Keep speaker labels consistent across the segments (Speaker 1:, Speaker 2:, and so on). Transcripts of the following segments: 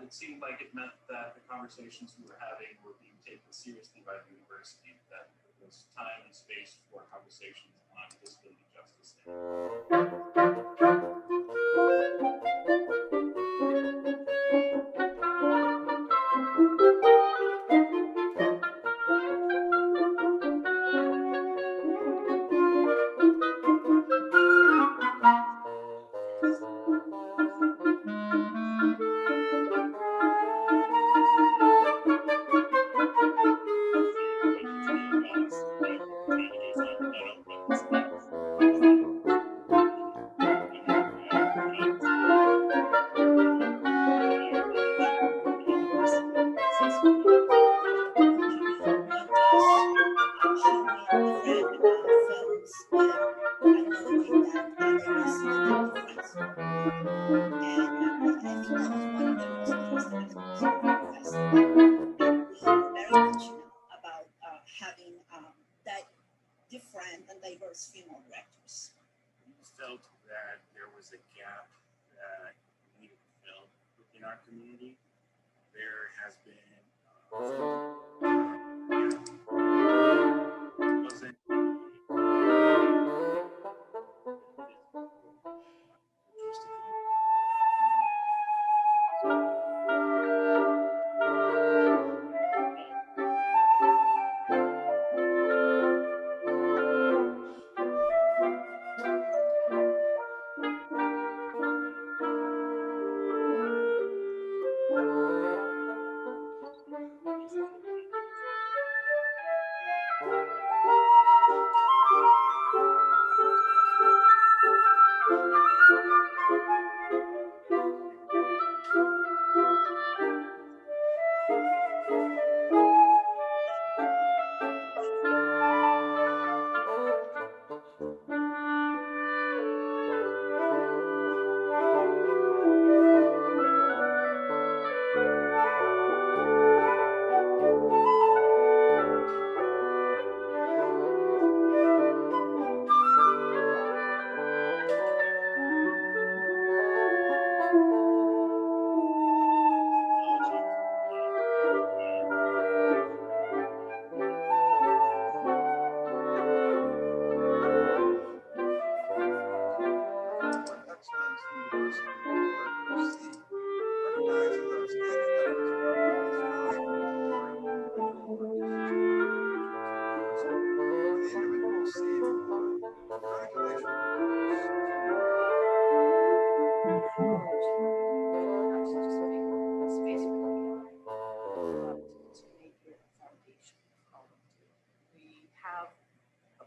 Speaker 1: it seemed like it meant that the conversations we were having were being taken seriously by the university, that there was time and space for conversations on disability justice.
Speaker 2: different and diverse female directors.
Speaker 3: We felt that there was a gap that needed to be filled in our community. There has been wasn't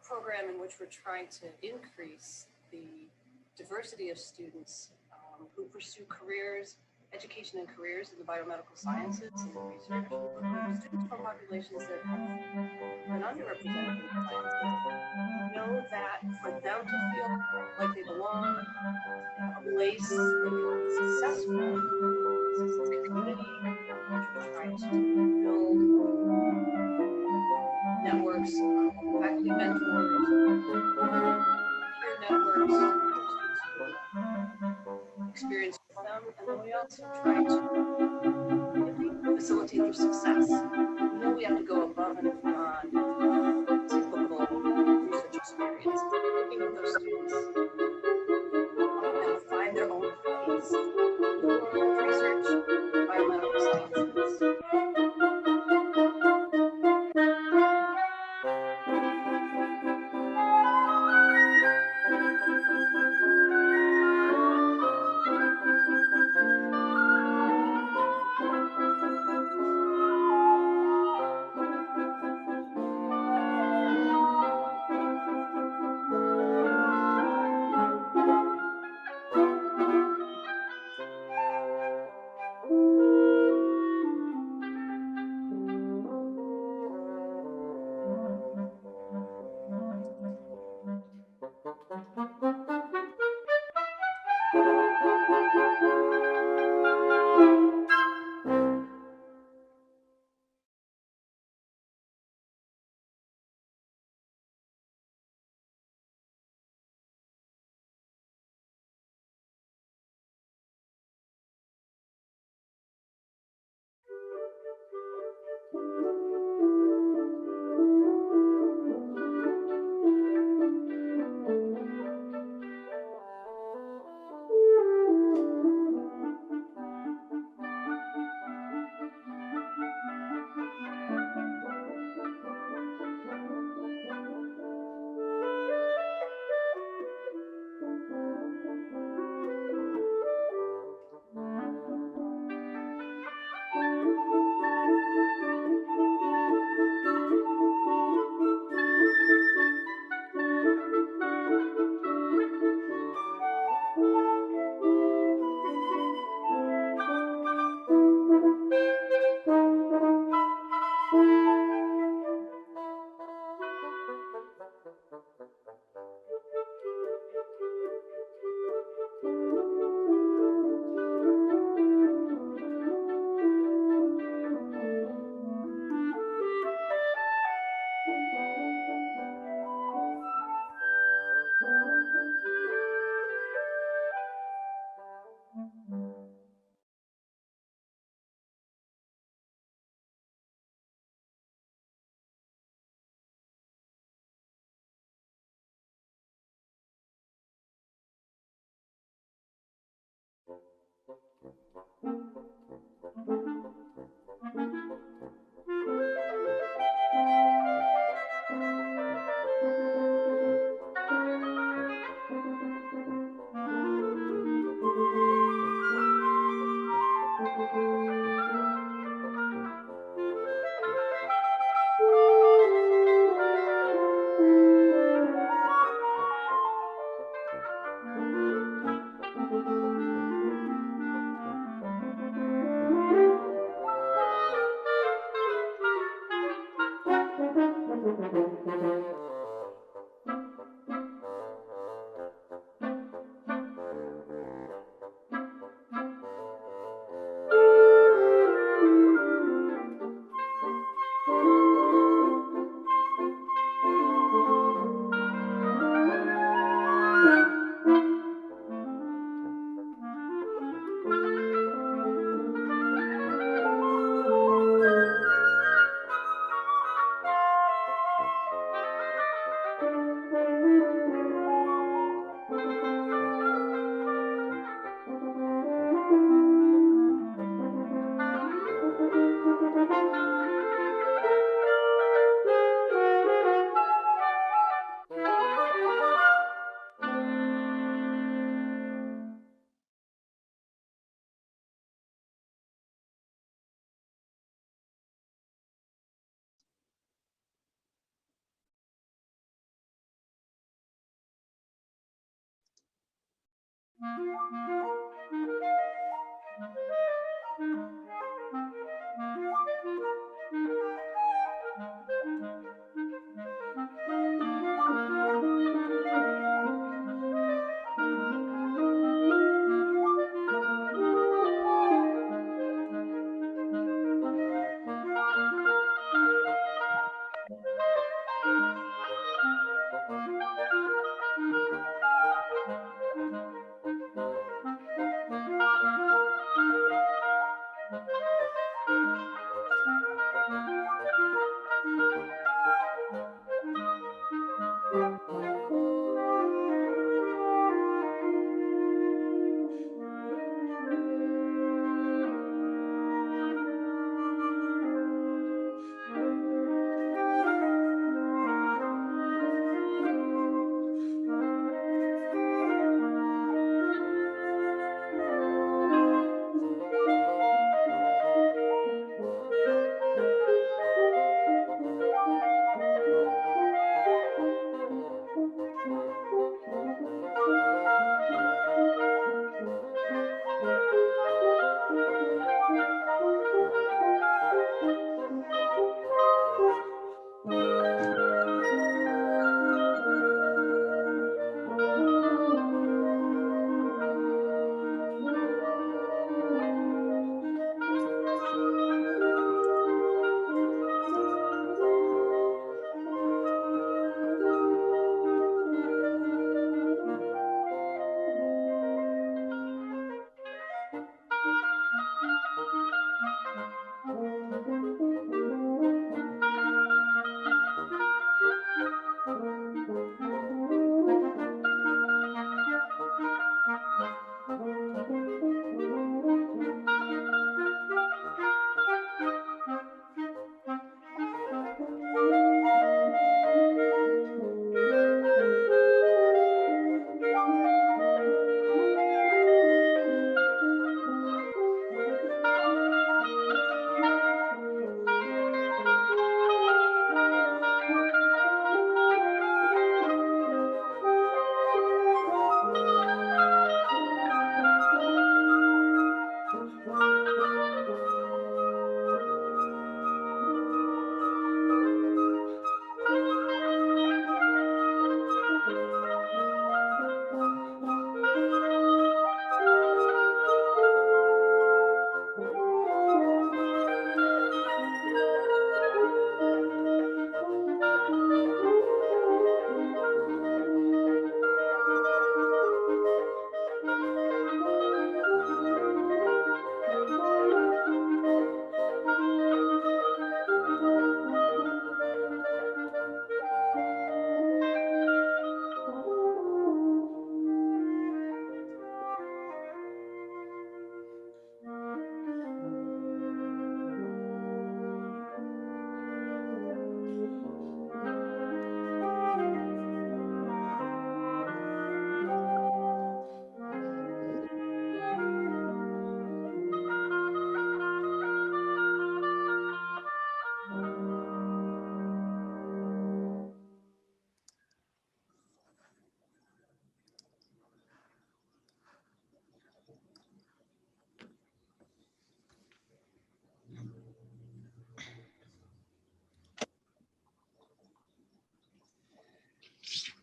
Speaker 4: program in which we're trying to increase the diversity of students who pursue careers, education and careers in the biomedical sciences and research, students from populations that have been underrepresented in the sciences. Know that for them to feel like they belong, a place that they can be successful, it's a community which we're trying to build networks, faculty mentors, peer networks, experience with them, and then we also try to facilitate their success. We know we have to go above and beyond typical research experience, working with those students, helping them find their own place in the world of research, biomedical sciences.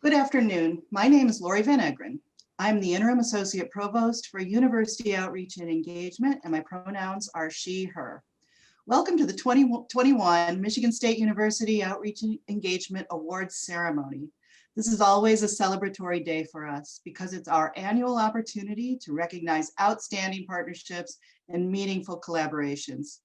Speaker 5: Good afternoon. My name is Lori Van Egren. I'm the Interim Associate Provost for University Outreach and Engagement, and my pronouns are she, her. Welcome to the 2021 Michigan State University Outreach and Engagement Awards Ceremony. This is always a celebratory day for us because it's our annual opportunity to recognize outstanding partnerships and meaningful collaborations.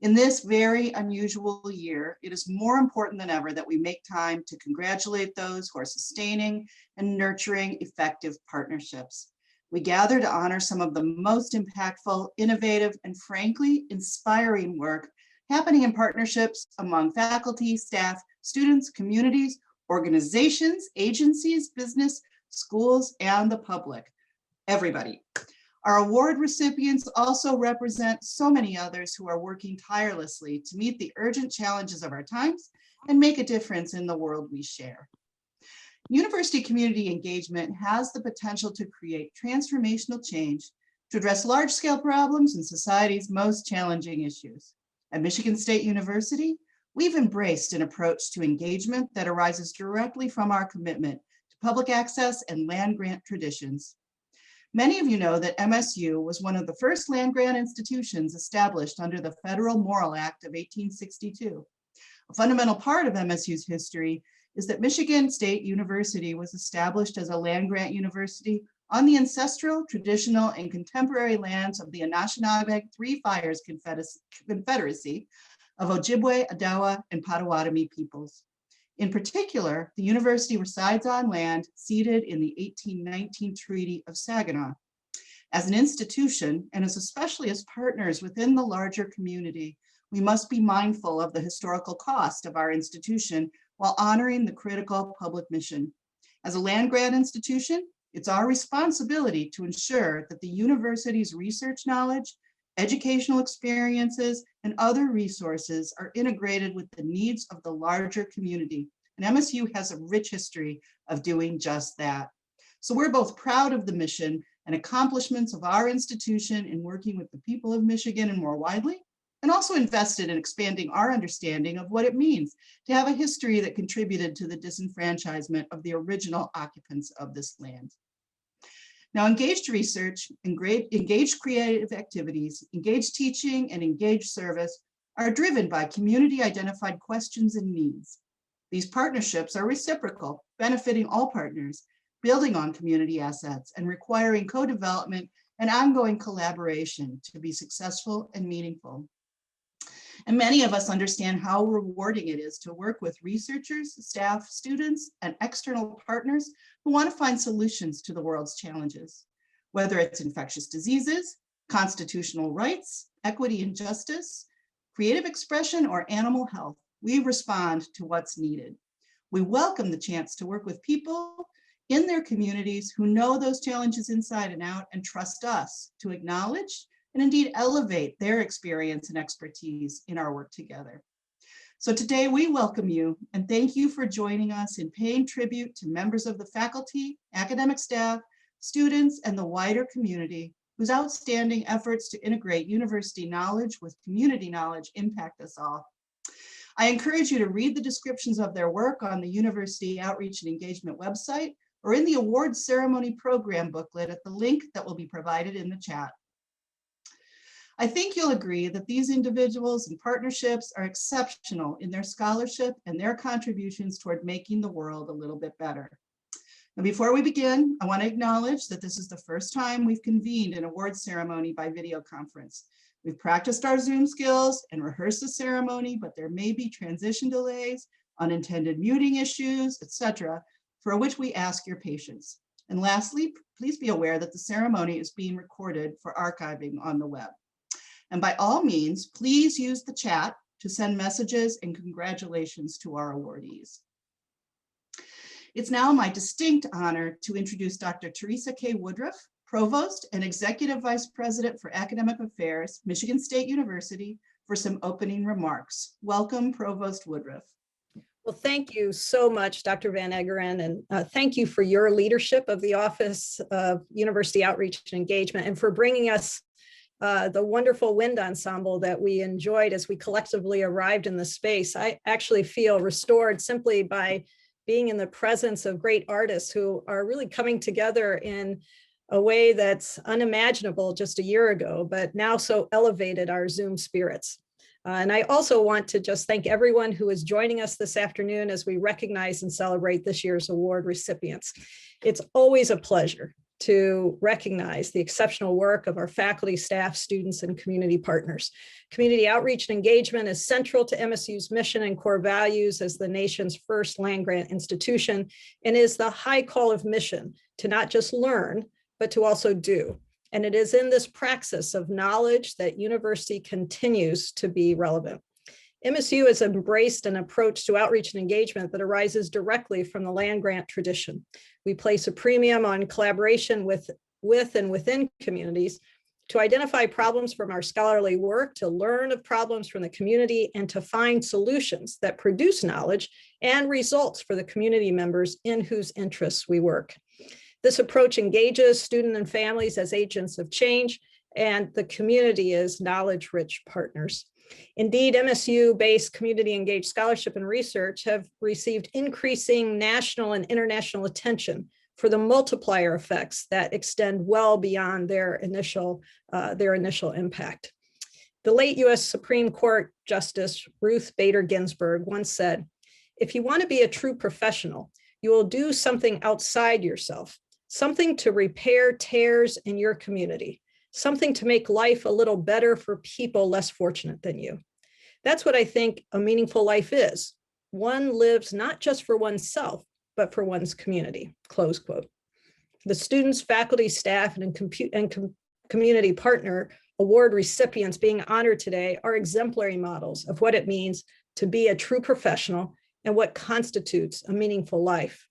Speaker 5: In this very unusual year, it is more important than ever that we make time to congratulate those who are sustaining and nurturing effective partnerships. We gather to honor some of the most impactful, innovative, and frankly, inspiring work happening in partnerships among faculty, staff, students, communities, organizations, agencies, business, schools, and the public. Everybody. Our award recipients also represent so many others who are working tirelessly to meet the urgent challenges of our times and make a difference in the world we share. University community engagement has the potential to create transformational change to address large-scale problems in society's most challenging issues. At Michigan State University, we've embraced an approach to engagement that arises directly from our commitment to public access and land-grant traditions. Many of you know that MSU was one of the first land-grant institutions established under the Federal Morrill Act of 1862. A fundamental part of MSU's history is that Michigan State University was established as a land-grant university on the ancestral, traditional, and contemporary lands of the Anishinaabe Three Fires Confederacy of Ojibwe, Odawa, and Potawatomi peoples. In particular, the university resides on land ceded in the 1819 Treaty of Saginaw. As an institution, and especially as partners within the larger community, we must be mindful of the historical cost of our institution while honoring the critical public mission. As a land-grant institution, it's our responsibility to ensure that the university's research knowledge, educational experiences, and other resources are integrated with the needs of the larger community. And MSU has a rich history of doing just that. So we're both proud of the mission and accomplishments of our institution in working with the people of Michigan and more widely, and also invested in expanding our understanding of what it means to have a history that contributed to the disenfranchisement of the original occupants of this land. Now, engaged research, engaged creative activities, engaged teaching, and engaged service are driven by community-identified questions and needs. These partnerships are reciprocal, benefiting all partners, building on community assets, and requiring co-development and ongoing collaboration to be successful and meaningful. And many of us understand how rewarding it is to work with researchers, staff, students, and external partners who want to find solutions to the world's challenges. Whether it's infectious diseases, constitutional rights, equity and justice, creative expression, or animal health, we respond to what's needed. We welcome the chance to work with people in their communities who know those challenges inside and out and trust us to acknowledge and indeed elevate their experience and expertise in our work together. So today we welcome you and thank you for joining us in paying tribute to members of the faculty, academic staff, students, and the wider community whose outstanding efforts to integrate university knowledge with community knowledge impact us all. I encourage you to read the descriptions of their work on the University Outreach and Engagement website or in the awards ceremony program booklet at the link that will be provided in the chat. I think you'll agree that these individuals and partnerships are exceptional in their scholarship and their contributions toward making the world a little bit better. And before we begin, I want to acknowledge that this is the first time we've convened an awards ceremony by video conference. We've practiced our Zoom skills and rehearsed the ceremony, but there may be transition delays, unintended muting issues, etc., for which we ask your patience. And lastly, please be aware that the ceremony is being recorded for archiving on the web. And by all means, please use the chat to send messages and congratulations to our awardees. It's now my distinct honor to introduce Dr. Teresa K. Woodruff, Provost and Executive Vice President for Academic Affairs, Michigan State University, for some opening remarks. Welcome, Provost Woodruff.
Speaker 6: Well, thank you so much, Dr. Van Egeren, and thank you for your leadership of the Office of University Outreach and Engagement and for bringing us the wonderful wind ensemble that we enjoyed as we collectively arrived in the space. I actually feel restored simply by being in the presence of great artists who are really coming together in a way that's unimaginable just a year ago, but now so elevated our Zoom spirits. And I also want to just thank everyone who is joining us this afternoon as we recognize and celebrate this year's award recipients. It's always a pleasure to recognize the exceptional work of our faculty, staff, students, and community partners. Community outreach and engagement is central to MSU's mission and core values as the nation's first land-grant institution, and is the high call of mission to not just learn, but to also do. And it is in this praxis of knowledge that university continues to be relevant. MSU has embraced an approach to outreach and engagement that arises directly from the land-grant tradition. We place a premium on collaboration with and within communities to identify problems from our scholarly work, to learn of problems from the community, and to find solutions that produce knowledge and results for the community members in whose interests we work. This approach engages students and families as agents of change, and the community as knowledge-rich partners. Indeed, MSU-based community engaged scholarship and research have received increasing national and international attention for the multiplier effects that extend well beyond their initial impact. The late US Supreme Court Justice Ruth Bader Ginsburg once said, "If you want to be a true professional, you will do something outside yourself, something to repair tears in your community, something to make life a little better for people less fortunate than you." That's what I think a meaningful life is. One lives not just for oneself, but for one's community, close quote. The students, faculty, staff, and community partner award recipients being honored today are exemplary models of what it means to be a true professional and what constitutes a meaningful life.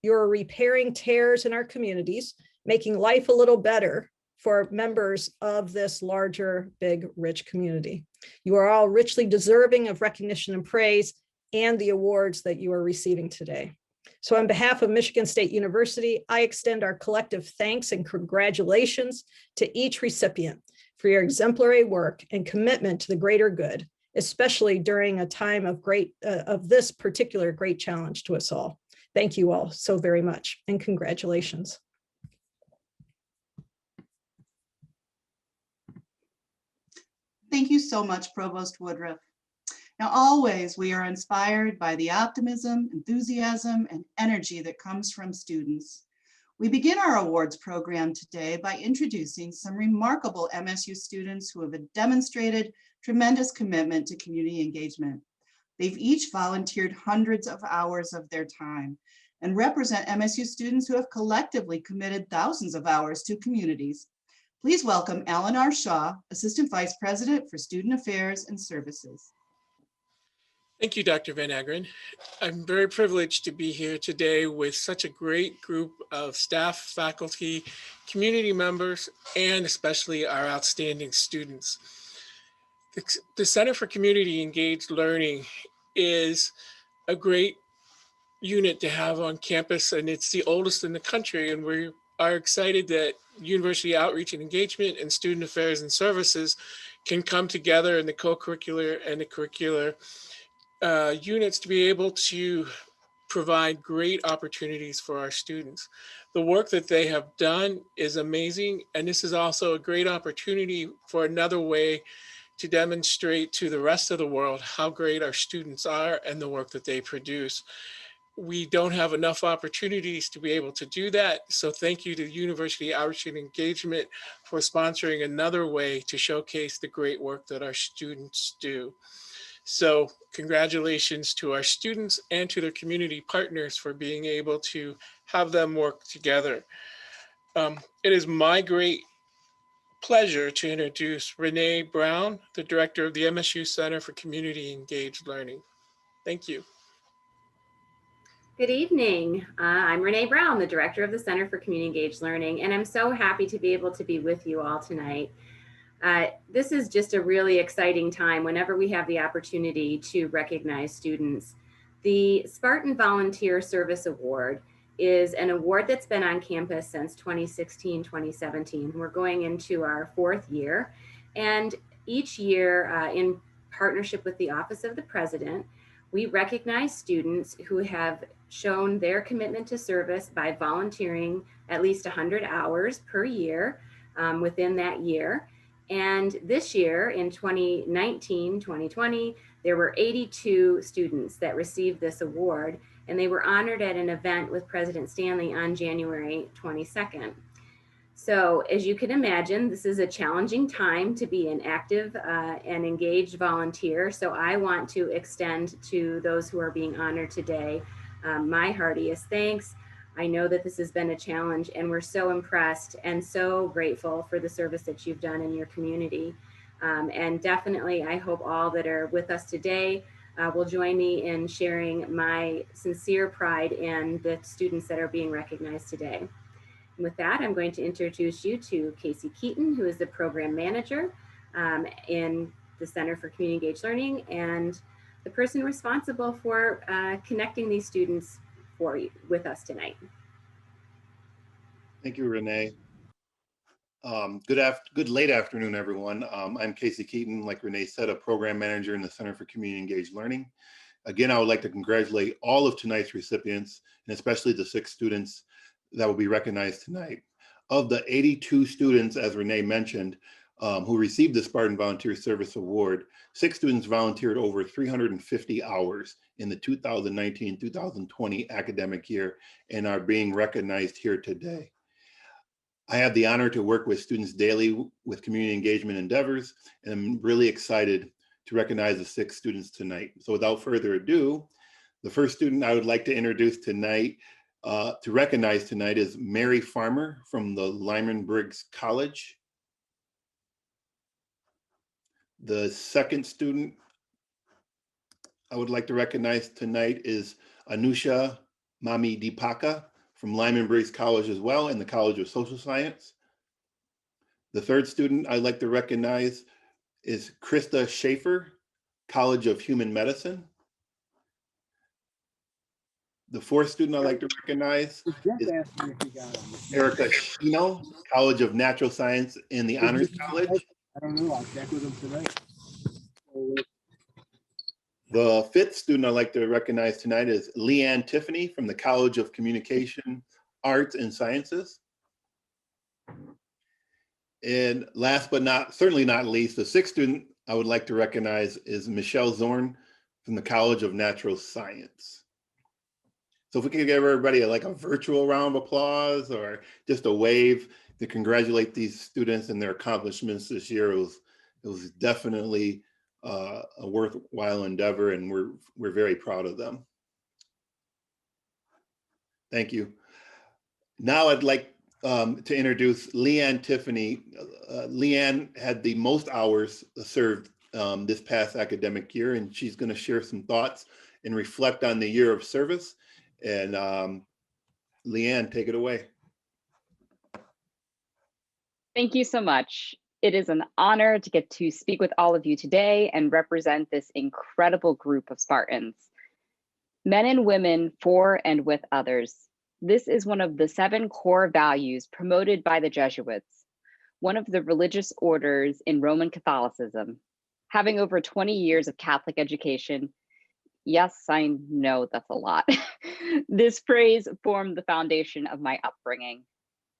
Speaker 6: You're repairing tears in our communities, making life a little better for members of this larger, big, rich community. You are all richly deserving of recognition and praise and the awards that you are receiving today. So on behalf of Michigan State University, I extend our collective thanks and congratulations to each recipient for your exemplary work and commitment to the greater good, especially during a time of this particular great challenge to us all. Thank you all so very much, and congratulations.
Speaker 5: Thank you so much, Provost Woodruff. Now, always we are inspired by the optimism, enthusiasm, and energy that comes from students. We begin our awards program today by introducing some remarkable MSU students who have demonstrated tremendous commitment to community engagement. They've each volunteered hundreds of hours of their time and represent MSU students who have collectively committed thousands of hours to communities. Please welcome Alan R. Shaw, Assistant Vice President for Student Affairs and Services.
Speaker 7: Thank you, Dr. Van Ageren. I'm very privileged to be here today with such a great group of staff, faculty, community members, and especially our outstanding students. The Center for Community Engaged Learning is a great unit to have on campus, and it's the oldest in the country, and we are excited that University Outreach and Engagement and Student Affairs and Services can come together in the co-curricular and the curricular units to be able to provide great opportunities for our students. The work that they have done is amazing, and this is also a great opportunity for another way to demonstrate to the rest of the world how great our students are and the work that they produce. We don't have enough opportunities to be able to do that, so thank you to University Outreach and Engagement for sponsoring another way to showcase the great work that our students do. So congratulations to our students and to their community partners for being able to have them work together. It is my great pleasure to introduce Renee Brown, the director of the MSU Center for Community Engaged Learning. Thank you.
Speaker 8: Good evening. I'm Renee Brown, the director of the Center for Community Engaged Learning, and I'm so happy to be able to be with you all tonight. This is just a really exciting time whenever we have the opportunity to recognize students. The Spartan Volunteer Service Award is an award that's been on campus since 2016, 2017. We're going into our 4th year, and each year in partnership with the Office of the President, we recognize students who have shown their commitment to service by volunteering at least 100 hours per year within that year. And this year in 2019-2020, there were 82 students that received this award, and they were honored at an event with President Stanley on January 22nd. So as you can imagine, this is a challenging time to be an active and engaged volunteer. So I want to extend to those who are being honored today my heartiest thanks. I know that this has been a challenge, and we're so impressed and so grateful for the service that you've done in your community. And definitely, I hope all that are with us today will join me in sharing my sincere pride in the students that are being recognized today. With that, I'm going to introduce you to Casey Keaton, who is the program manager in the Center for Community Engaged Learning and the person responsible for connecting these students with us tonight.
Speaker 9: Thank you, Renee. Good late afternoon, everyone. I'm Casey Keaton, like Renee said, a program manager in the Center for Community Engaged Learning. Again, I would like to congratulate all of tonight's recipients, and especially the 6 students that will be recognized tonight. Of the 82 students, as Renee mentioned, who received the Spartan Volunteer Service Award, 6 students volunteered over 350 hours in the 2019-2020 academic year and are being recognized here today. I have the honor to work with students daily with community engagement endeavors, and I'm really excited to recognize the 6 students tonight. So without further ado, the first student I would like to introduce tonight, to recognize tonight, is Mary Farmer from the Lyman Briggs College. The second student I would like to recognize tonight is Anusha Mami Deepaka from Lyman Briggs College as well, in the College of Social Science. The third student I'd like to recognize is Krista Schaefer, College of Human Medicine. The fourth student I'd like to recognize is Erica Shino, College of Natural Science in the Honors College.
Speaker 10: I don't know, I'll check with them tonight.
Speaker 9: The fifth student I'd like to recognize tonight is Leanne Tiffany from the College of Communication, Arts and Sciences. And last but certainly not least, the sixth student I would like to recognize is Michelle Zorn from the College of Natural Science. So if we could give everybody like a virtual round of applause or just a wave to congratulate these students and their accomplishments this year. It was definitely a worthwhile endeavor, and we're very proud of them. Thank you. Now I'd like to introduce Leanne Tiffany. Leanne had the most hours served this past academic year, and she's going to share some thoughts and reflect on the year of service. And Leanne, take it away.
Speaker 11: Thank you so much. It is an honor to get to speak with all of you today and represent this incredible group of Spartans. Men and women for and with others. This is one of the 7 core values promoted by the Jesuits, one of the religious orders in Roman Catholicism. Having over 20 years of Catholic education, yes, I know that's a lot. This phrase formed the foundation of my upbringing.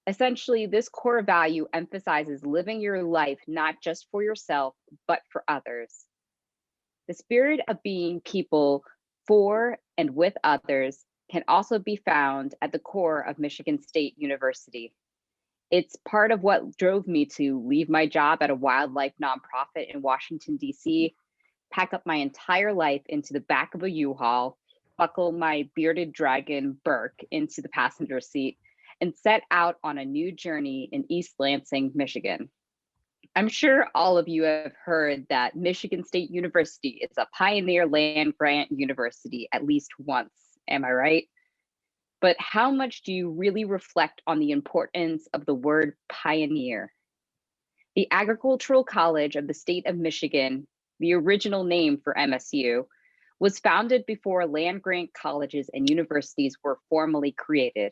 Speaker 11: Essentially, this core value emphasizes living your life not just for yourself, but for others. The spirit of being people for and with others can also be found at the core of Michigan State University. It's part of what drove me to leave my job at a wildlife nonprofit in Washington, D.C., pack up my entire life into the back of a U-Haul, buckle my bearded dragon Burke into the passenger seat, and set out on a new journey in East Lansing, Michigan. I'm sure all of you have heard that Michigan State University is a pioneer land grant university at least once, am I right? But how much do you really reflect on the importance of the word pioneer? The Agricultural College of the State of Michigan, the original name for MSU, was founded before land grant colleges and universities were formally created.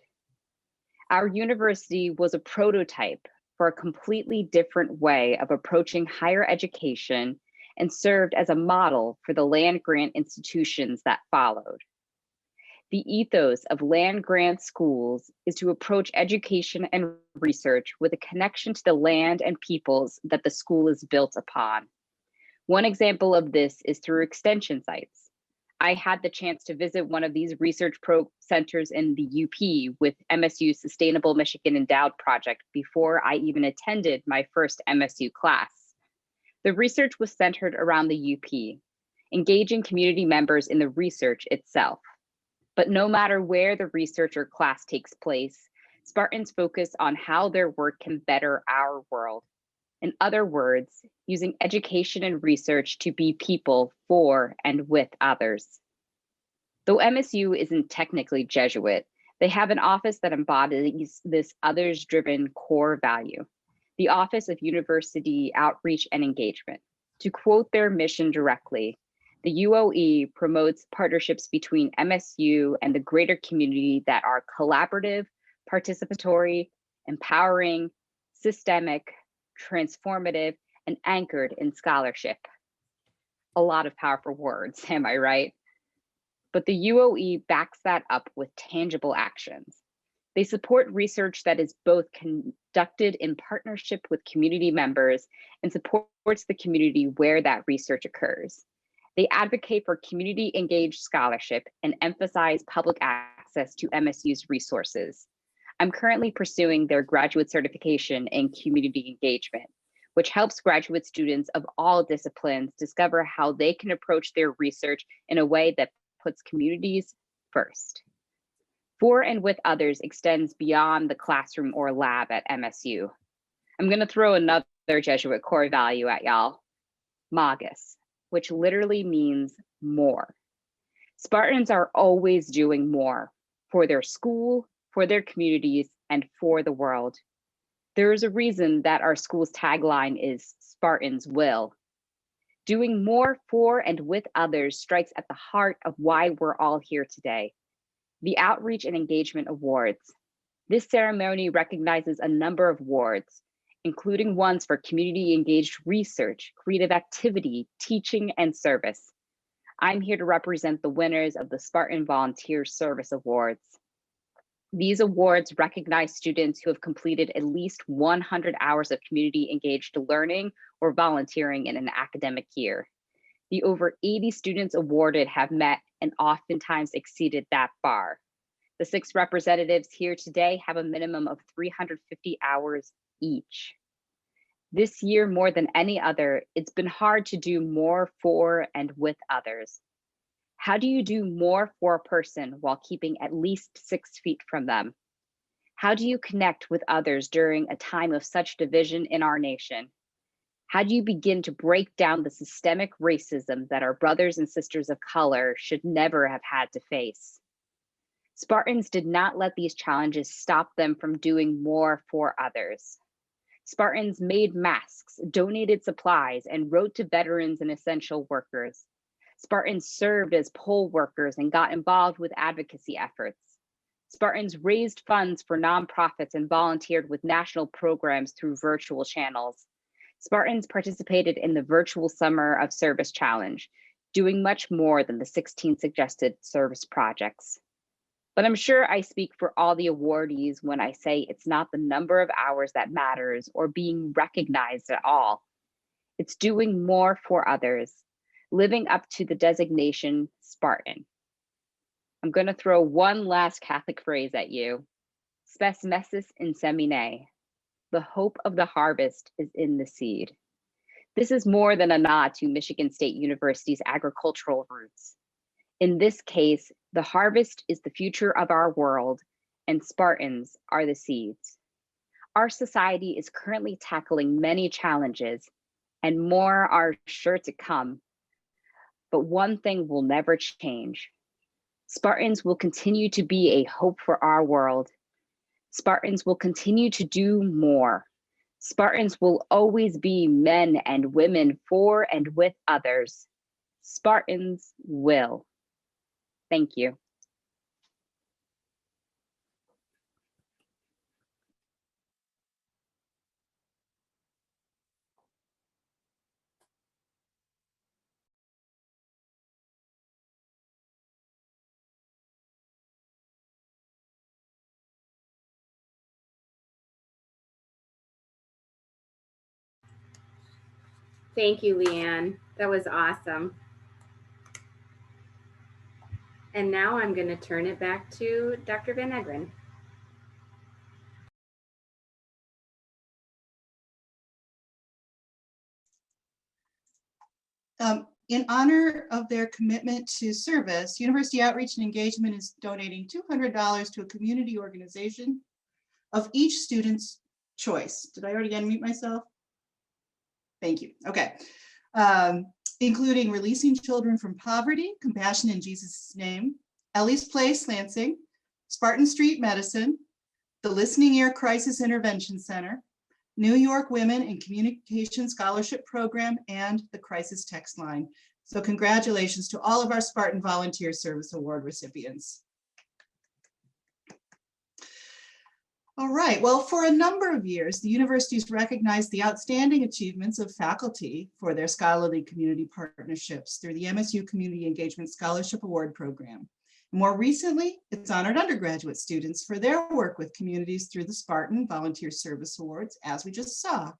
Speaker 11: Our university was a prototype for a completely different way of approaching higher education and served as a model for the land-grant institutions that followed. The ethos of land-grant schools is to approach education and research with a connection to the land and peoples that the school is built upon. One example of this is through extension sites. I had the chance to visit one of these research centers in the UP with MSU's Sustainable Michigan Endowed Project before I even attended my first MSU class. The research was centered around the UP, engaging community members in the research itself. But no matter where the research or class takes place, Spartans focus on how their work can better our world. In other words, using education and research to be people for and with others. Though MSU isn't technically Jesuit, they have an office that embodies this others-driven core value, the Office of University Outreach and Engagement. To quote their mission directly, the UOE promotes partnerships between MSU and the greater community that are collaborative, participatory, empowering, systemic, transformative, and anchored in scholarship. A lot of powerful words, am I right? But the UOE backs that up with tangible actions. They support research that is both conducted in partnership with community members and supports the community where that research occurs. They advocate for community engaged scholarship and emphasize public access to MSU's resources. I'm currently pursuing their graduate certification in community engagement, which helps graduate students of all disciplines discover how they can approach their research in a way that puts communities first. For and with others extends beyond the classroom or lab at MSU. I'm going to throw another Jesuit core value at y'all, magus, which literally means more. Spartans are always doing more for their school, for their communities, and for the world. There is a reason that our school's tagline is Spartans will. Doing more for and with others strikes at the heart of why we're all here today. The Outreach and Engagement Awards. This ceremony recognizes a number of awards, including ones for community engaged research, creative activity, teaching, and service. I'm here to represent the winners of the Spartan Volunteer Service Awards. These awards recognize students who have completed at least 100 hours of community engaged learning or volunteering in an academic year. The over 80 students awarded have met and oftentimes exceeded that bar. The 6 representatives here today have a minimum of 350 hours each. This year, more than any other, it's been hard to do more for and with others. How do you do more for a person while keeping at least 6 feet from them? How do you connect with others during a time of such division in our nation? How do you begin to break down the systemic racism that our brothers and sisters of color should never have had to face? Spartans did not let these challenges stop them from doing more for others. Spartans made masks, donated supplies, and wrote to veterans and essential workers. Spartans served as poll workers and got involved with advocacy efforts. Spartans raised funds for nonprofits and volunteered with national programs through virtual channels. Spartans participated in the virtual Summer of Service Challenge, doing much more than the 16 suggested service projects. But I'm sure I speak for all the awardees when I say it's not the number of hours that matters or being recognized at all. It's doing more for others, living up to the designation Spartan. I'm going to throw one last Catholic phrase at you. Spes messis in semine. The hope of the harvest is in the seed. This is more than a nod to Michigan State University's agricultural roots. In this case, the harvest is the future of our world, and Spartans are the seeds. Our society is currently tackling many challenges, and more are sure to come. But one thing will never change. Spartans will continue to be a hope for our world. Spartans will continue to do more. Spartans will always be men and women for and with others. Spartans will. Thank you.
Speaker 8: Thank you, Leanne. That was awesome. And now I'm going to turn it back to Dr. Van Egren.
Speaker 5: In honor of their commitment to service, University Outreach and Engagement is donating $200 to a community organization of each student's choice. Did I already unmute myself? Thank you. Okay. Including Releasing Children from Poverty, Compassion in Jesus' Name, Ellie's Place, Lansing, Spartan Street Medicine, the Listening Ear Crisis Intervention Center, New York Women in Communication Scholarship Program, and the Crisis Text Line. So congratulations to all of our Spartan Volunteer Service Award recipients. All right, well, for a number of years, the universities recognized the outstanding achievements of faculty for their scholarly community partnerships through the MSU Community Engagement Scholarship Award Program. More recently, it's honored undergraduate students for their work with communities through the Spartan Volunteer Service Awards, as we just saw.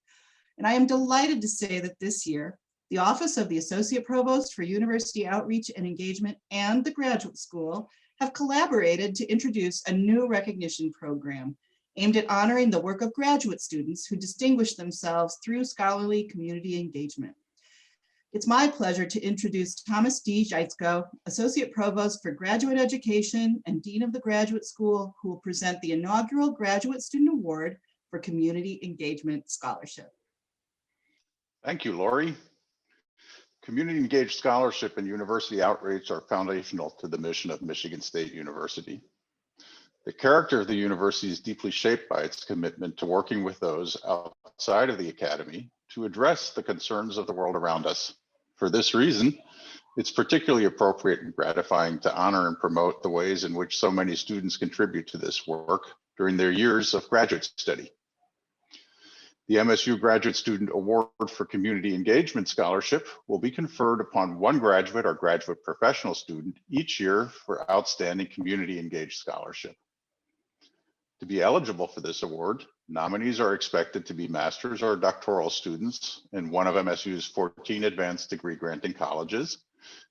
Speaker 5: And I am delighted to say that this year, the Office of the Associate Provost for University Outreach and Engagement and the Graduate School have collaborated to introduce a new recognition program aimed at honoring the work of graduate students who distinguish themselves through scholarly community engagement. It's my pleasure to introduce Thomas D. Jaitzko, Associate Provost for Graduate Education and Dean of the Graduate School, who will present the inaugural Graduate Student Award for Community Engagement Scholarship.
Speaker 12: Thank you, Lori. Community engaged scholarship and university outreach are foundational to the mission of Michigan State University. The character of the university is deeply shaped by its commitment to working with those outside of the academy to address the concerns of the world around us. For this reason, it's particularly appropriate and gratifying to honor and promote the ways in which so many students contribute to this work during their years of graduate study. The MSU Graduate Student Award for Community Engagement Scholarship will be conferred upon one graduate or graduate professional student each year for outstanding community engaged scholarship. To be eligible for this award, nominees are expected to be master's or doctoral students in one of MSU's 14 advanced degree granting colleges,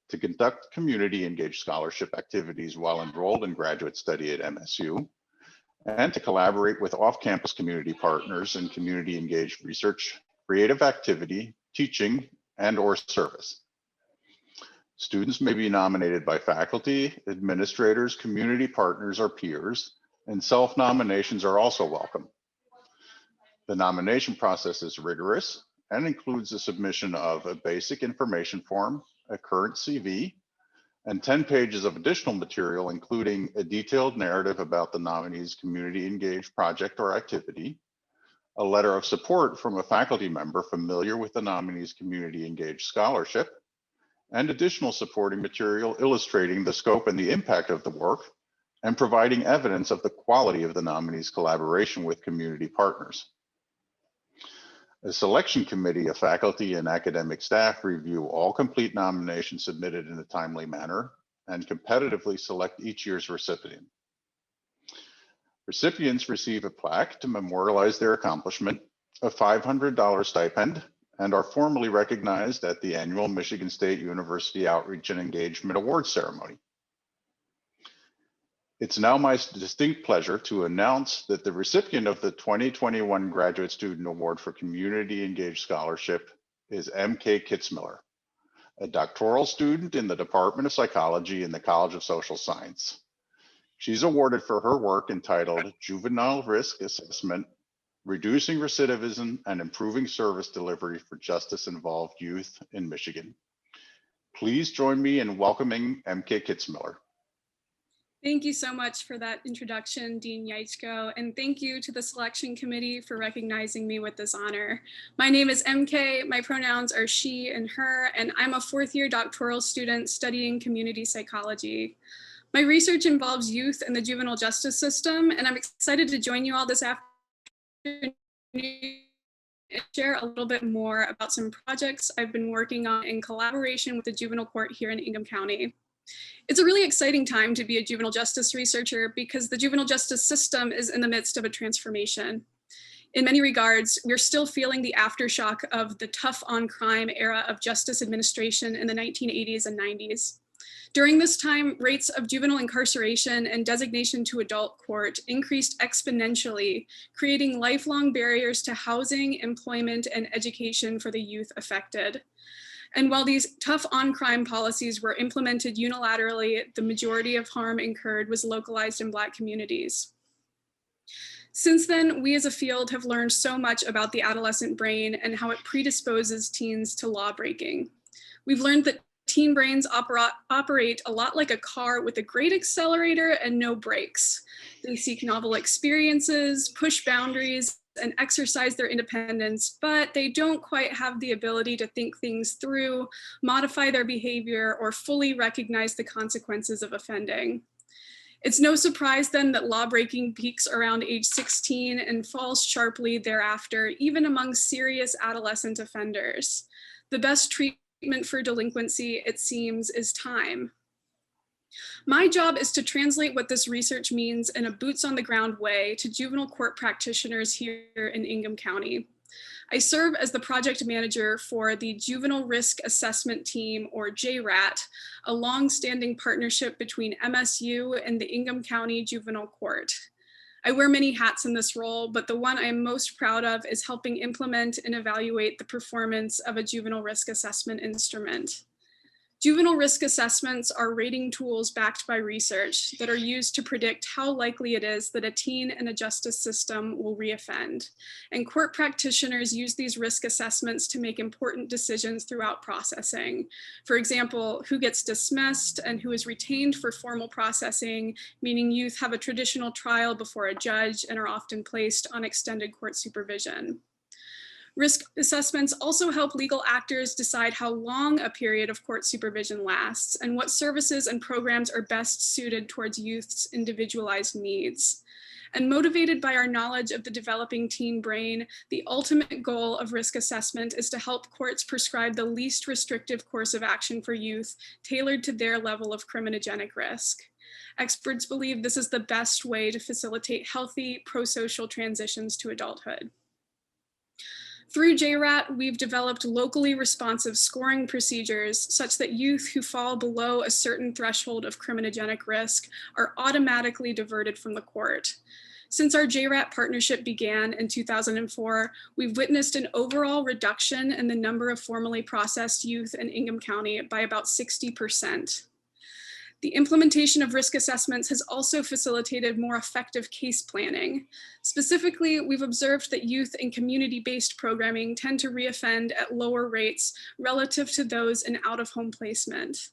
Speaker 12: to conduct community engaged scholarship activities while enrolled in graduate study at MSU, and to collaborate with off-campus community partners in community engaged research, creative activity, teaching, and/or service. Students may be nominated by faculty, administrators, community partners, or peers, and self-nominations are also welcome. The nomination process is rigorous and includes the submission of a basic information form, a current CV, and 10 pages of additional material, including a detailed narrative about the nominee's community engaged project or activity, a letter of support from a faculty member familiar with the nominee's community engaged scholarship, and additional supporting material illustrating the scope and the impact of the work, and providing evidence of the quality of the nominee's collaboration with community partners. A selection committee of faculty and academic staff review all complete nominations submitted in a timely manner and competitively select each year's recipient. Recipients receive a plaque to memorialize their accomplishment, a $500 stipend, and are formally recognized at the annual Michigan State University Outreach and Engagement Awards ceremony. It's now my distinct pleasure to announce that the recipient of the 2021 Graduate Student Award for Community Engaged Scholarship is M.K. Kitzmiller, a doctoral student in the Department of Psychology in the College of Social Science. She's awarded for her work entitled Juvenile Risk Assessment, Reducing Recidivism and Improving Service Delivery for Justice-Involved Youth in Michigan. Please join me in welcoming M.K. Kitzmiller.
Speaker 13: Thank you so much for that introduction, Dean Jaitzko, and thank you to the selection committee for recognizing me with this honor. My name is MK, my pronouns are she and her, and I'm a fourth-year doctoral student studying community psychology. My research involves youth and the juvenile justice system, and I'm excited to join you all this afternoon and share a little bit more about some projects I've been working on in collaboration with the juvenile court here in Ingham County. It's a really exciting time to be a juvenile justice researcher because the juvenile justice system is in the midst of a transformation. In many regards, we're still feeling the aftershock of the tough on crime era of justice administration in the 1980s and 90s. During this time, rates of juvenile incarceration and designation to adult court increased exponentially, creating lifelong barriers to housing, employment, and education for the youth affected. And while these tough on crime policies were implemented unilaterally, the majority of harm incurred was localized in Black communities. Since then, we as a field have learned so much about the adolescent brain and how it predisposes teens to law breaking. We've learned that teen brains operate a lot like a car with a great accelerator and no brakes. They seek novel experiences, push boundaries, and exercise their independence, but they don't quite have the ability to think things through, modify their behavior, or fully recognize the consequences of offending. It's no surprise then that lawbreaking peaks around age 16 and falls sharply thereafter, even among serious adolescent offenders. The best treatment for delinquency, it seems, is time. My job is to translate what this research means in a boots on the ground way to juvenile court practitioners here in Ingham County. I serve as the project manager for the Juvenile Risk Assessment Team, or JRAT, a long-standing partnership between MSU and the Ingham County Juvenile Court. I wear many hats in this role, but the one I'm most proud of is helping implement and evaluate the performance of a juvenile risk assessment instrument. Juvenile risk assessments are rating tools backed by research that are used to predict how likely it is that a teen in a justice system will reoffend. And court practitioners use these risk assessments to make important decisions throughout processing. For example, who gets dismissed and who is retained for formal processing, meaning youth have a traditional trial before a judge and are often placed on extended court supervision. Risk assessments also help legal actors decide how long a period of court supervision lasts and what services and programs are best suited towards youth's individualized needs. And motivated by our knowledge of the developing teen brain, the ultimate goal of risk assessment is to help courts prescribe the least restrictive course of action for youth tailored to their level of criminogenic risk. Experts believe this is the best way to facilitate healthy pro-social transitions to adulthood. Through JRAT, we've developed locally responsive scoring procedures such that youth who fall below a certain threshold of criminogenic risk are automatically diverted from the court. Since our JRAT partnership began in 2004, we've witnessed an overall reduction in the number of formally processed youth in Ingham County by about 60%. The implementation of risk assessments has also facilitated more effective case planning. Specifically, we've observed that youth in community-based programming tend to reoffend at lower rates relative to those in out-of-home placement.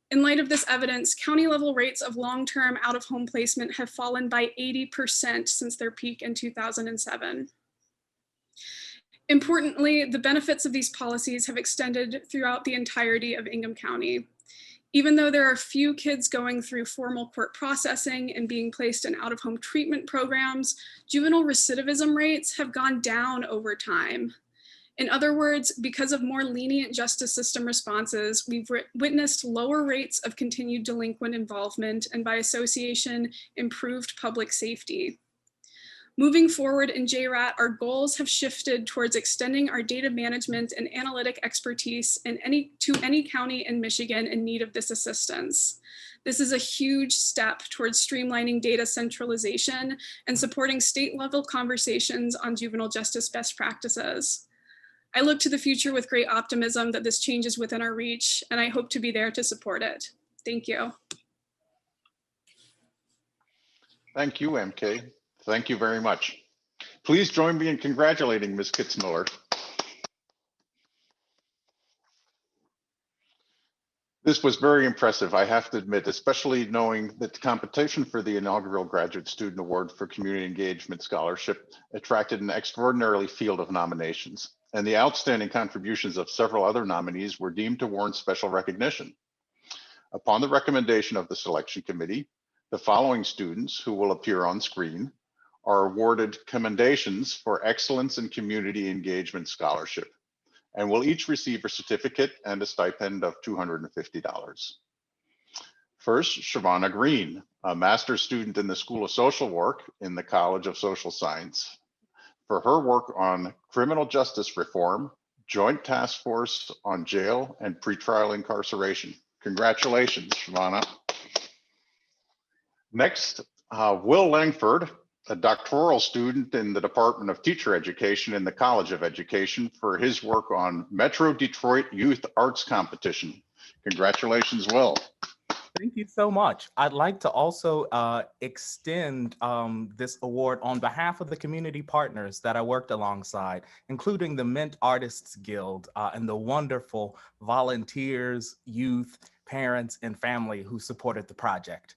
Speaker 13: In light of this evidence, county-level rates of long-term out-of-home placement have fallen by 80% since their peak in 2007. Importantly, the benefits of these policies have extended throughout the entirety of Ingham County. Even though there are few kids going through formal court processing and being placed in out-of-home treatment programs, juvenile recidivism rates have gone down over time. In other words, because of more lenient justice system responses, we've witnessed lower rates of continued delinquent involvement and, by association, improved public safety. Moving forward in JRAT, our goals have shifted towards extending our data management and analytic expertise to any county in Michigan in need of this assistance. This is a huge step towards streamlining data centralization and supporting state-level conversations on juvenile justice best practices. I look to the future with great optimism that this change is within our reach, and I hope to be there to support it. Thank you.
Speaker 12: Thank you, MK. Thank you very much. Please join me in congratulating Ms. Kitzmiller. This was very impressive, I have to admit, especially knowing that the competition for the inaugural Graduate Student Award for Community Engagement Scholarship attracted an extraordinarily field of nominations, and the outstanding contributions of several other nominees were deemed to warrant special recognition. Upon the recommendation of the selection committee, the following students, who will appear on screen, are awarded commendations for excellence in community engagement scholarship, and will each receive a certificate and a stipend of $250. First, Shavana Green, a master's student in the School of Social Work in the College of Social Science. for her work on criminal justice reform, Joint Task Force on Jail and Pretrial Incarceration. Congratulations, Shivana. Next, Will Langford, a doctoral student in the Department of Teacher Education in the College of Education, for his work on Metro Detroit Youth Arts Competition. Congratulations, Will.
Speaker 14: Thank you so much. I'd like to also extend this award on behalf of the community partners that I worked alongside, including the Mint Artists Guild and the wonderful volunteers, youth, parents, and family who supported the project.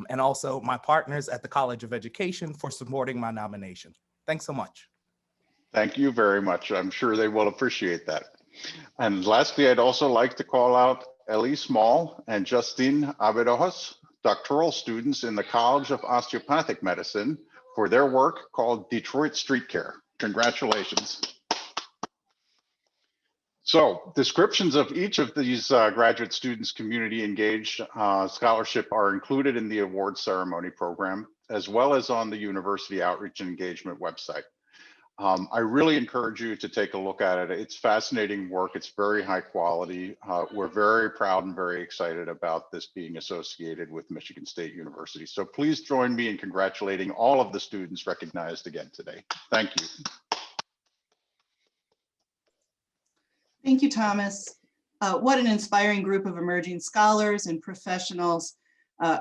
Speaker 14: And also my partners at the College of Education for supporting my nomination. Thanks so much.
Speaker 12: Thank you very much. I'm sure they will appreciate that. And lastly, I'd also like to call out Ellie Small and Justine Abedojas, doctoral students in the College of Osteopathic Medicine, for their work called Detroit Street Care. Congratulations. So descriptions of each of these graduate students' community engaged scholarship are included in the award ceremony program, as well as on the University Outreach and Engagement website. I really encourage you to take a look at it. It's fascinating work. It's very high quality. We're very proud and very excited about this being associated with Michigan State University. So please join me in congratulating all of the students recognized again today. Thank you.
Speaker 5: Thank you, Thomas. What an inspiring group of emerging scholars and professionals.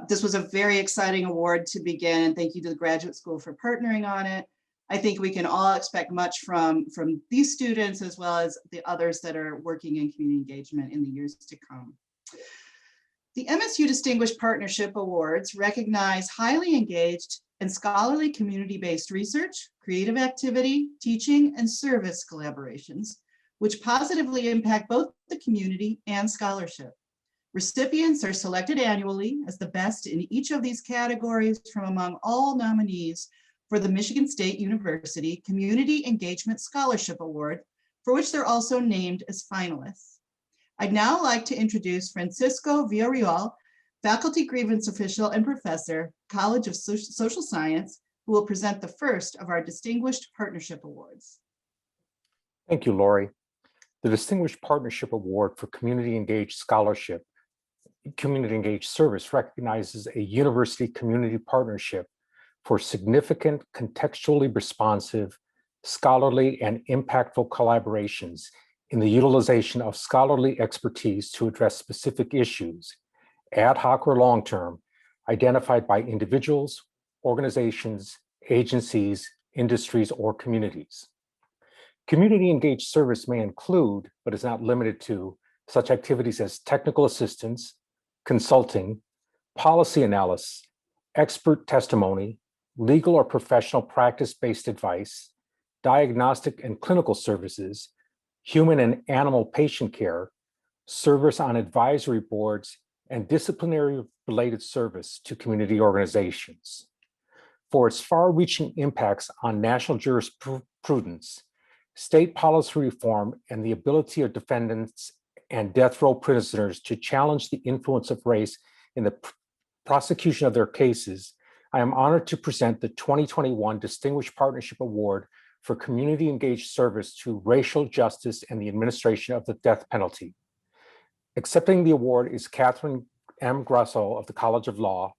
Speaker 5: This was a very exciting award to begin, and thank you to the Graduate School for partnering on it. I think we can all expect much from these students, as well as the others that are working in community engagement in the years to come. The MSU Distinguished Partnership Awards recognize highly engaged and scholarly community-based research, creative activity, teaching, and service collaborations, which positively impact both the community and scholarship. Recipients are selected annually as the best in each of these categories from among all nominees for the Michigan State University Community Engagement Scholarship Award, for which they're also named as finalists. I'd now like to introduce Francisco Villarreal, Faculty Grievance Official and Professor, College of Social Science, who will present the first of our Distinguished Partnership Awards.
Speaker 15: Thank you, Lori. The Distinguished Partnership Award for Community Engaged Scholarship, Community Engaged Service recognizes a university community partnership for significant, contextually responsive, scholarly, and impactful collaborations in the utilization of scholarly expertise to address specific issues, ad hoc or long-term, identified by individuals, organizations, agencies, industries, or communities. Community engaged service may include, but is not limited to, such activities as technical assistance, consulting, policy analysis, expert testimony, legal or professional practice-based advice, diagnostic and clinical services, human and animal patient care, service on advisory boards, and disciplinary-related service to community organizations. For its far-reaching impacts on national jurisprudence, state policy reform, and the ability of defendants and death row prisoners to challenge the influence of race in the prosecution of their cases, I am honored to present the 2021 Distinguished Partnership Award for Community Engaged Service to Racial Justice and the Administration of the Death Penalty. Accepting the award is Catherine M. Grasso of the College of Law,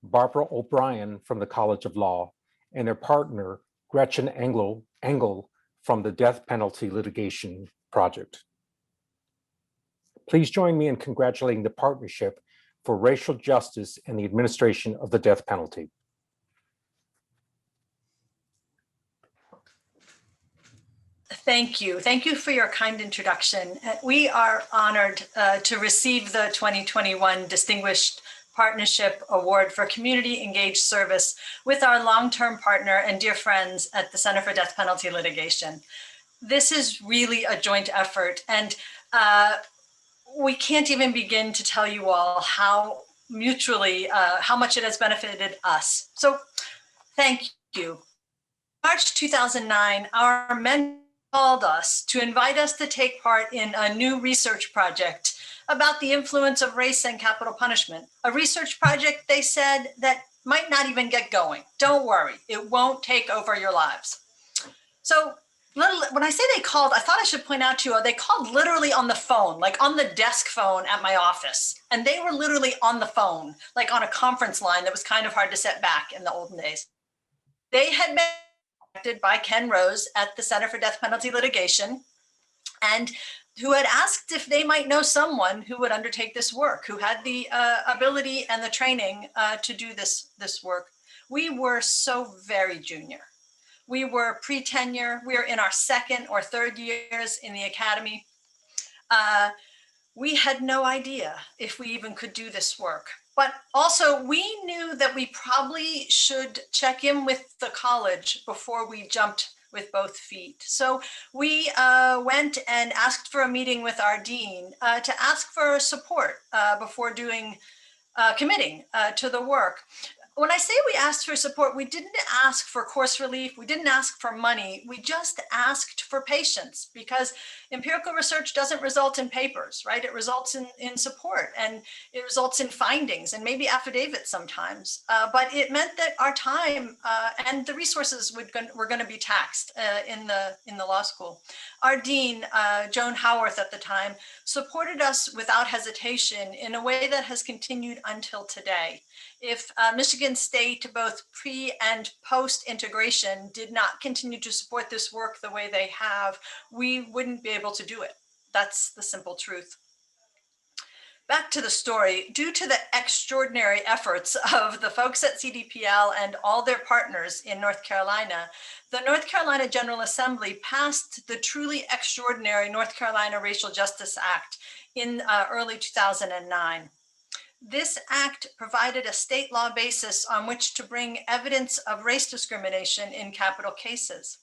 Speaker 15: Barbara O'Brien from the College of Law, and their partner, Gretchen Engel from the Death Penalty Litigation Project. Please join me in congratulating the partnership for racial justice and the administration of the death penalty.
Speaker 16: Thank you. Thank you for your kind introduction. We are honored to receive the 2021 Distinguished Partnership Award for Community Engaged Service with our long-term partner and dear friends at the Center for Death Penalty Litigation. This is really a joint effort, and we can't even begin to tell you all how mutually, how much it has benefited us. So thank you. March 2009, our mentor called us to invite us to take part in a new research project about the influence of race and capital punishment. A research project, they said, that might not even get going. Don't worry, it won't take over your lives. So when I say they called, I thought I should point out to you, they called literally on the phone, like on the desk phone at my office. And they were literally on the phone, like on a conference line that was kind of hard to set back in the olden days. They had been contacted by Ken Rose at the Center for Death Penalty Litigation, and who had asked if they might know someone who would undertake this work, who had the ability and the training to do this work. We were so very junior. We were pre-tenure. We were in our second or third years in the academy. We had no idea if we even could do this work. But also we knew that we probably should check in with the college before we jumped with both feet. So we went and asked for a meeting with our dean to ask for support before committing to the work. When I say we asked for support, we didn't ask for course relief. We didn't ask for money. We just asked for patience, because empirical research doesn't result in papers, right? It results in support, and it results in findings and maybe affidavits sometimes. But it meant that our time and the resources were going to be taxed in the law school. Our dean, Joan Howarth at the time, supported us without hesitation in a way that has continued until today. If Michigan State, both pre and post integration, did not continue to support this work the way they have, we wouldn't be able to do it. That's the simple truth. Back to the story. Due to the extraordinary efforts of the folks at CDPL and all their partners in North Carolina, the North Carolina General Assembly passed the truly extraordinary North Carolina Racial Justice Act in early 2009. This act provided a state law basis on which to bring evidence of race discrimination in capital cases.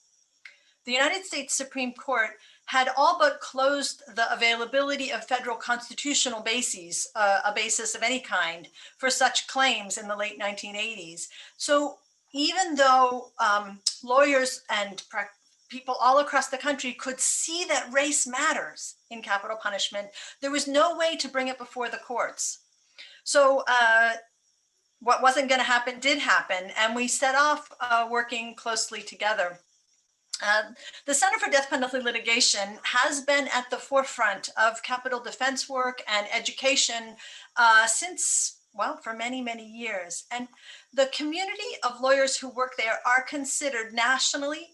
Speaker 16: The United States Supreme Court had all but closed the availability of federal constitutional bases, a basis of any kind, for such claims in the late 1980s. So even though lawyers and people all across the country could see that race matters in capital punishment, there was no way to bring it before the courts. So what wasn't going to happen did happen, and we set off working closely together. The Center for Death Penalty Litigation has been at the forefront of capital defense work and education since, well, for many, many years. And the community of lawyers who work there are considered nationally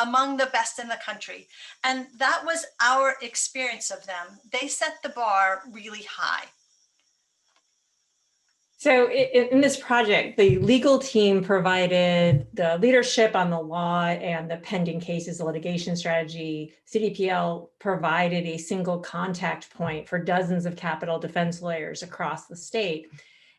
Speaker 16: among the best in the country. And that was our experience of them. They set the bar really high.
Speaker 6: So in this project, the legal team provided the leadership on the law and the pending cases litigation strategy. CDPL provided a single contact point for dozens of capital defense lawyers across the state,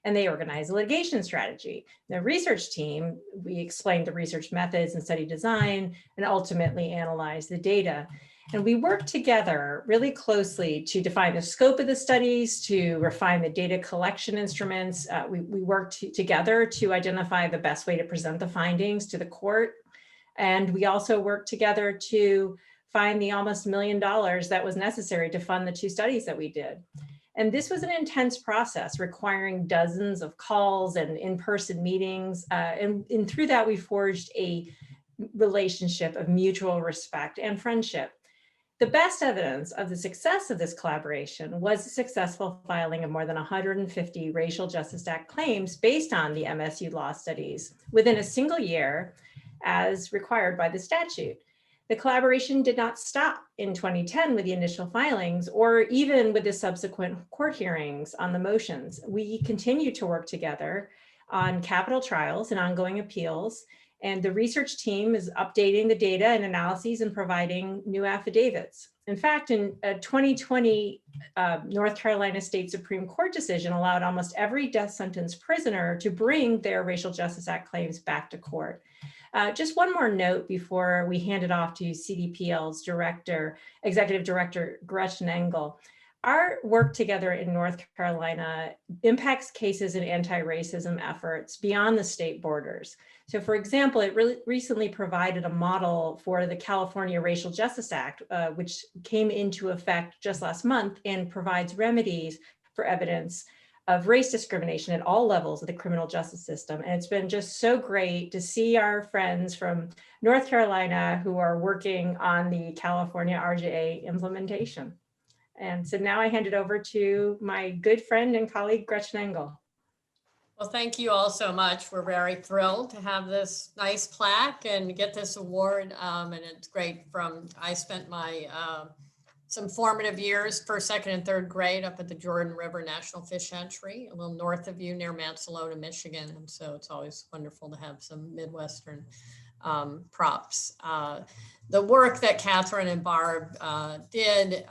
Speaker 6: and they organized a litigation strategy. The research team, we explained the research methods and study design, and ultimately analyzed the data. And we worked together really closely to define the scope of the studies, to refine the data collection instruments. We worked together to identify the best way to present the findings to the court. And we also worked together to find the almost $1 million that was necessary to fund the 2 studies that we did. And this was an intense process requiring dozens of calls and in-person meetings. And through that, we forged a relationship of mutual respect and friendship. The best evidence of the success of this collaboration was the successful filing of more than 150 Racial Justice Act claims based on the MSU law studies within a single year as required by the statute. The collaboration did not stop in 2010 with the initial filings or even with the subsequent court hearings on the motions. We continue to work together on capital trials and ongoing appeals, and the research team is updating the data and analyses and providing new affidavits. In fact, in a 2020 North Carolina State Supreme Court decision allowed almost every death sentence prisoner to bring their Racial Justice Act claims back to court. Just one more note before we hand it off to CDPL's Executive Director, Gretchen Engel. Our work together in North Carolina impacts cases and anti-racism efforts beyond the state borders. So for example, it recently provided a model for the California Racial Justice Act, which came into effect just last month and provides remedies for evidence
Speaker 17: of race discrimination at all levels of the criminal justice system. And it's been just so great to see our friends from North Carolina who are working on the California RJA implementation. And so now I hand it over to my good friend and colleague, Gretchen Engel.
Speaker 18: Well, thank you all so much. We're very thrilled to have this nice plaque and get this award. And it's great I spent my some formative years, first, second, and third grade up at the Jordan River National Fish Hatchery, a little north of you near Mansalona, Michigan. And so it's always wonderful to have some Midwestern props. The work that Catherine and Barb did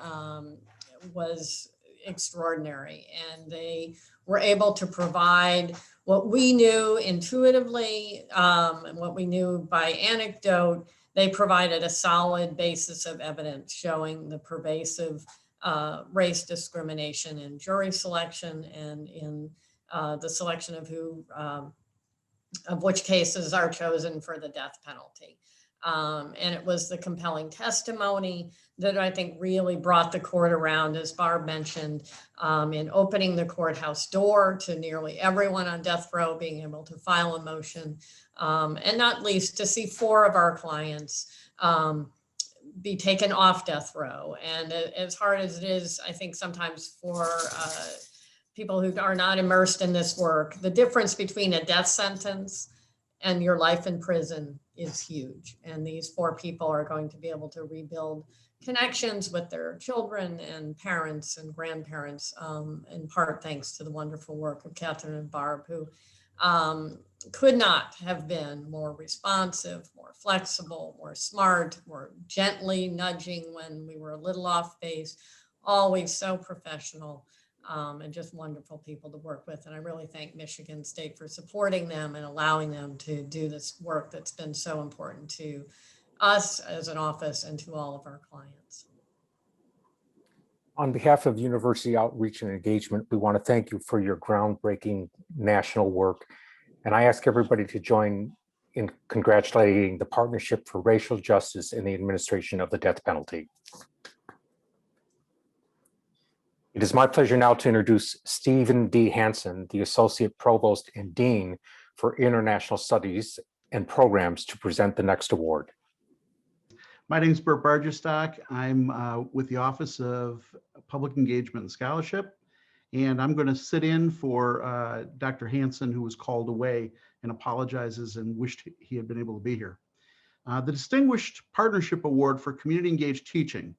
Speaker 18: was extraordinary, and they were able to provide what we knew intuitively and what we knew by anecdote. They provided a solid basis of evidence showing the pervasive race discrimination in jury selection and in the selection of which cases are chosen for the death penalty. And it was the compelling testimony that I think really brought the court around, as Barb mentioned, in opening the courthouse door to nearly everyone on death row being able to file a motion, and not least to see 4 of our clients be taken off death row. And as hard as it is, I think sometimes for people who are not immersed in this work, the difference between a death sentence and your life in prison is huge. And these 4 people are going to be able to rebuild connections with their children and parents and grandparents, in part thanks to the wonderful work of Catherine and Barb, who could not have been more responsive, more flexible, more smart, more gently nudging when we were a little off base, always so professional. And just wonderful people to work with. And I really thank Michigan State for supporting them and allowing them to do this work that's been so important to us as an office and to all of our clients.
Speaker 15: On behalf of University Outreach and Engagement, we want to thank you for your groundbreaking national work. And I ask everybody to join in congratulating the Partnership for Racial Justice in the Administration of the Death Penalty. It is my pleasure now to introduce Stephen D. Hansen, the Associate Provost and Dean for International Studies and Programs, to present the next award.
Speaker 19: My name is Bert Bargestock. I'm with the Office of Public Engagement and Scholarship, and I'm going to sit in for Dr. Hansen, who was called away and apologizes and wished he had been able to be here. The Distinguished Partnership Award for Community Engaged Teaching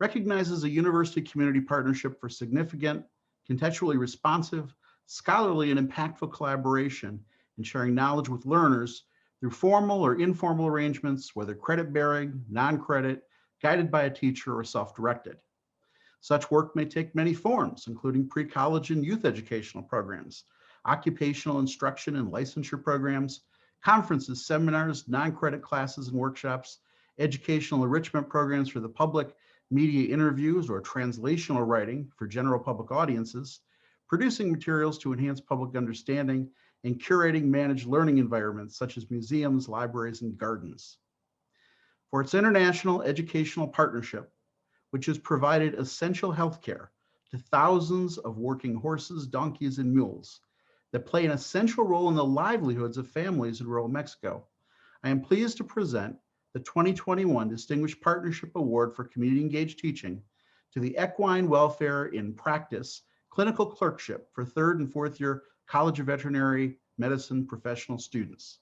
Speaker 19: recognizes a university community partnership for significant, contextually responsive, scholarly, and impactful collaboration in sharing knowledge with learners through formal or informal arrangements, whether credit-bearing, non-credit, guided by a teacher, or self-directed. Such work may take many forms, including pre-college and youth educational programs, occupational instruction and licensure programs, conferences, seminars, non-credit classes and workshops, educational enrichment programs for the public, media interviews, or translational writing for general public audiences, producing materials to enhance public understanding, and curating managed learning environments such as museums, libraries, and gardens. For its international educational partnership, which has provided essential healthcare to thousands of working horses, donkeys, and mules that play an essential role in the livelihoods of families in rural Mexico, I am pleased to present the 2021 Distinguished Partnership Award for Community Engaged Teaching to the Equine Welfare in Practice Clinical Clerkship for 3rd and 4th year College of Veterinary Medicine professional students.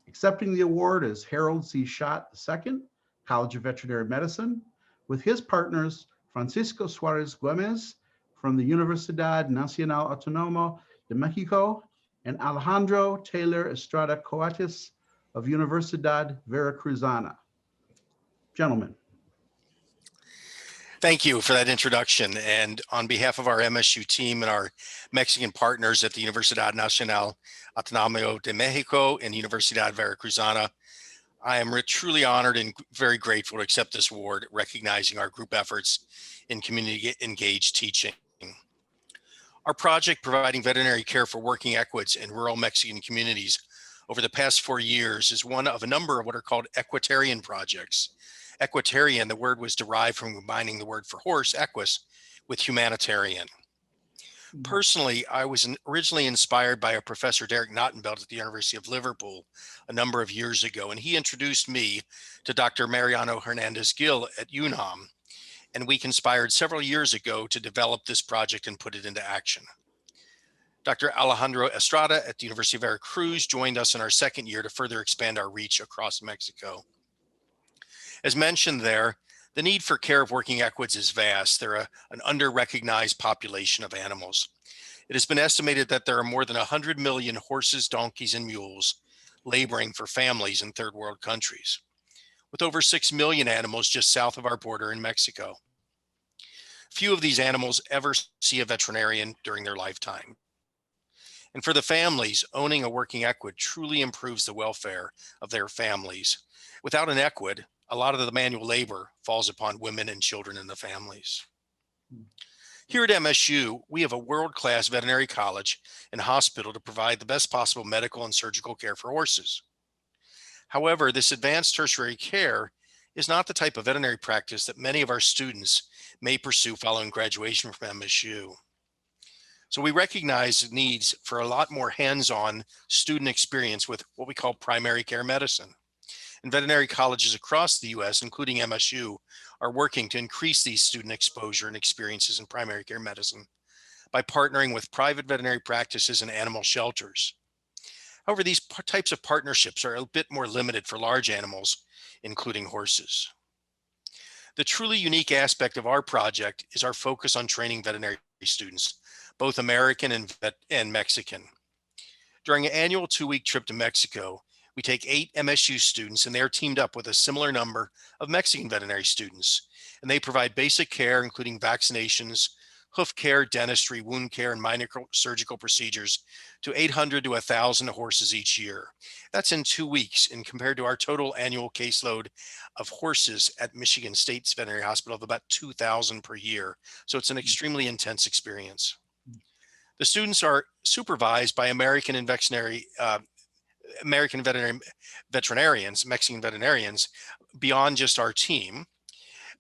Speaker 19: Accepting the award is Harold C. Schott II, College of Veterinary Medicine, with his partners Francisco Suarez Gomez from the Universidad Nacional Autónoma de Mexico and Alejandro Taylor Estrada Coates of Universidad Veracruzana. Gentlemen.
Speaker 20: Thank you for that introduction. And on behalf of our MSU team and our Mexican partners at the Universidad Nacional Autónoma de Mexico and Universidad Veracruzana, I am truly honored and very grateful to accept this award, recognizing our group efforts in community engaged teaching. Our project, providing veterinary care for working equids in rural Mexican communities over the past 4 years, is one of a number of what are called equitarian projects. Equitarian, the word was derived from combining the word for horse, equus, with humanitarian. Personally, I was originally inspired by a professor, Derek Nottenbelt at the University of Liverpool a number of years ago, and he introduced me to Dr. Mariano Hernandez-Gil at UNAM, and we conspired several years ago to develop this project and put it into action. Dr. Alejandro Estrada at the University of Veracruz joined us in our second year to further expand our reach across Mexico. As mentioned there, the need for care of working equids is vast. They're an under-recognized population of animals. It has been estimated that there are more than 100 million horses, donkeys, and mules laboring for families in third world countries, with over 6 million animals just south of our border in Mexico. Few of these animals ever see a veterinarian during their lifetime. And for the families, owning a working equid truly improves the welfare of their families. Without an equid, a lot of the manual labor falls upon women and children in the families. Here at MSU, we have a world-class veterinary college and hospital to provide the best possible medical and surgical care for horses. However, this advanced tertiary care is not the type of veterinary practice that many of our students may pursue following graduation from MSU. So we recognize needs for a lot more hands-on student experience with what we call primary care medicine. And veterinary colleges across the US, including MSU, are working to increase these student exposure and experiences in primary care medicine by partnering with private veterinary practices and animal shelters. However, these types of partnerships are a bit more limited for large animals, including horses. The truly unique aspect of our project is our focus on training veterinary students, both American and Mexican. During an annual 2-week trip to Mexico, we take 8 MSU students and they're teamed up with a similar number of Mexican veterinary students. And they provide basic care, including vaccinations, hoof care, dentistry, wound care, and minor surgical procedures to 800 to 1,000 horses each year. That's in 2 weeks, and compared to our total annual caseload of horses at Michigan State's Veterinary Hospital of about 2,000 per year. So it's an extremely intense experience. The students are supervised by Mexican veterinarians beyond just our team,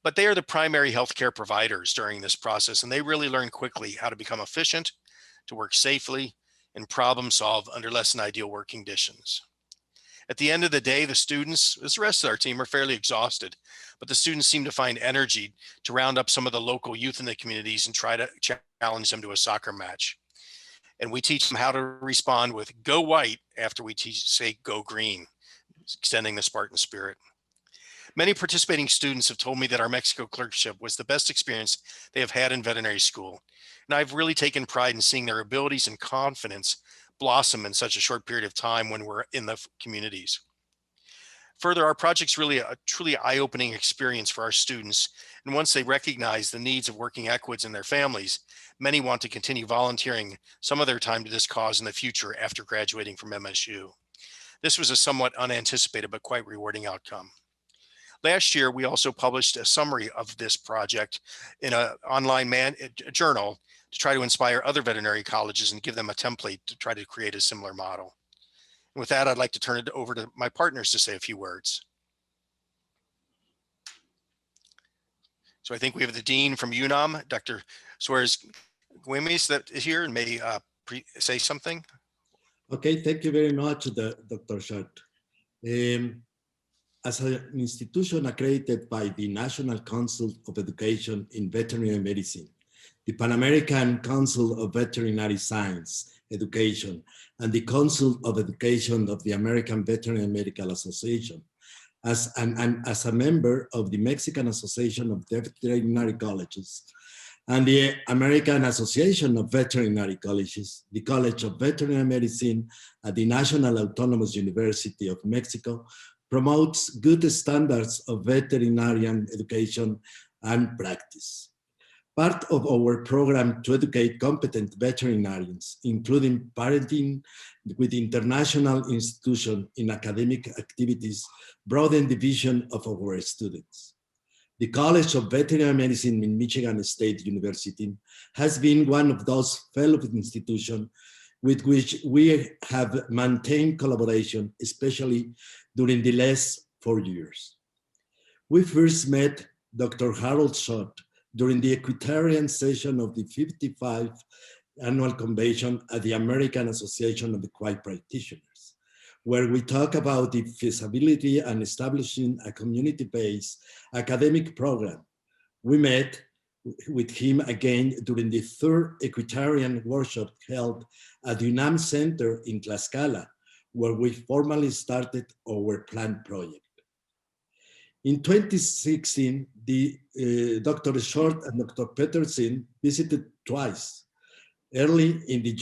Speaker 20: but they are the primary healthcare providers during this process, and they really learn quickly how to become efficient, to work safely, and problem solve under less than ideal working conditions. At the end of the day, the students, as the rest of our team, are fairly exhausted, but the students seem to find energy to round up some of the local youth in the communities and try to challenge them to a soccer match. And we teach them how to respond with "go white" after we say "go green," extending the Spartan spirit. Many participating students have told me that our Mexico clerkship was the best experience they have had in veterinary school. And I've really taken pride in seeing their abilities and confidence blossom in such a short period of time when we're in the communities. Further, our project's really a truly eye-opening experience for our students. And once they recognize the needs of working equids and their families, many want to continue volunteering some of their time to this cause in the future after graduating from MSU. This was a somewhat unanticipated but quite rewarding outcome. Last year, we also published a summary of this project in an online journal to try to inspire other veterinary colleges and give them a template to try to create a similar model. And with that, I'd like to turn it over to my partners to say a few words. So I think we have the Dean from UNAM, Dr. Suarez Guimes, that is here and may say something.
Speaker 21: Okay, thank you very much, Dr. Schott. As an institution accredited by the National Council of Education in Veterinary Medicine, the Pan American Council of Veterinary Science Education, and the Council of Education of the American Veterinary Medical Association, as a member of the Mexican Association of Veterinary Colleges, and the American Association of Veterinary Colleges, the College of Veterinary Medicine at the National Autonomous University of Mexico promotes good standards of veterinarian education and practice. Part of our program to educate competent veterinarians, including parenting with international institutions in academic activities, broaden the vision of our students. The College of Veterinary Medicine in Michigan State University has been one of those fellow institutions with which we have maintained collaboration, especially during the last 4 years. We first met Dr. Harold Schott during the equitarian session of the 55 annual convention at the American Association of Equine Practitioners, where we talk about the feasibility and establishing a community-based academic program. We met with him again during the third equitarian workshop held at the UNAM Center in Tlaxcala, where we formally started our planned project. In 2016, Dr. Short and Dr. Peterson visited twice, early in the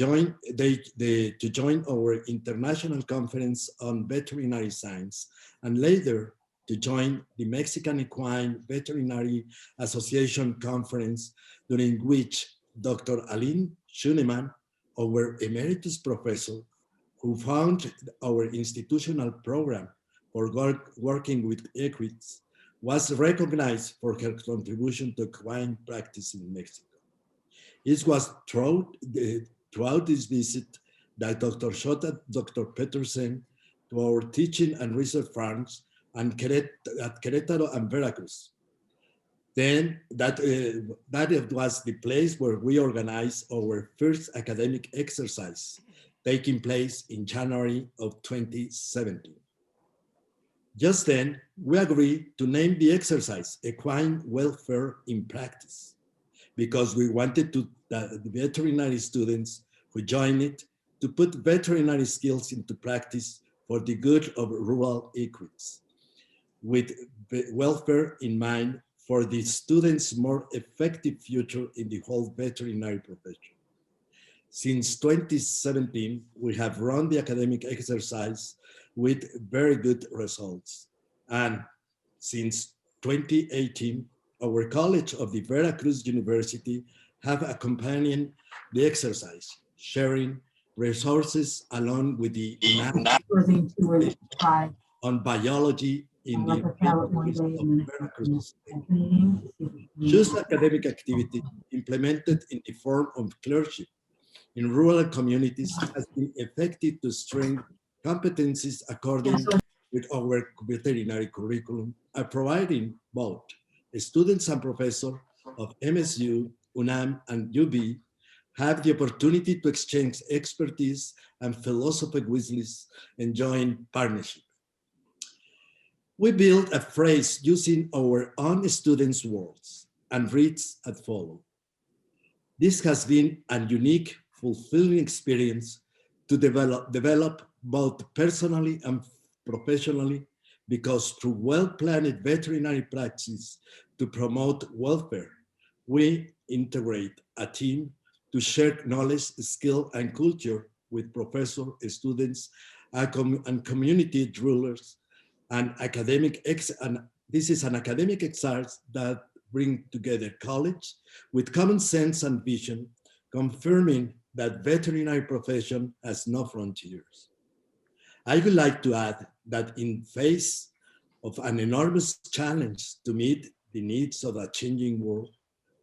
Speaker 21: to join our international conference on veterinary science, and later to join the Mexican Equine Veterinary Association conference, during which Dr. Aline Schuneman, our emeritus professor, who founded our institutional program for working with equids, was recognized for her contribution to equine practice in Mexico. It was throughout this visit that Dr. Schott and Dr. Peterson to our teaching and research farms at Querétaro and Veracruz. Then that was the place where we organized our first academic exercise, taking place in January of 2017. Just then, we agreed to name the exercise Equine Welfare in Practice, because we wanted the veterinary students who joined it to put veterinary skills into practice for the good of rural equids, with welfare in mind for the students' more effective future in the whole veterinary profession. Since 2017, we have run the academic exercise with very good results. And since 2018, our College of the Veracruz University have accompanied the exercise, sharing resources along with the on biology in the of Veracruz. Just academic activity implemented in the form of clerkship in rural communities has been effective to strengthen competencies according with our veterinary curriculum, providing both students and professors of MSU, UNAM, and UB have the opportunity to exchange expertise and philosophical wisdom and join partnership. We built a phrase using our own students' words and reads as follows. This has been a unique, fulfilling experience to develop both personally and professionally, because through well-planned veterinary practice to promote welfare, we integrate a team to share knowledge, skill, and culture with professors, students, and community rulers, and this is an academic exercise that bring together college with common sense and vision, confirming that veterinary profession has no frontiers. I would like to add that in face of an enormous challenge to meet the needs of a changing world,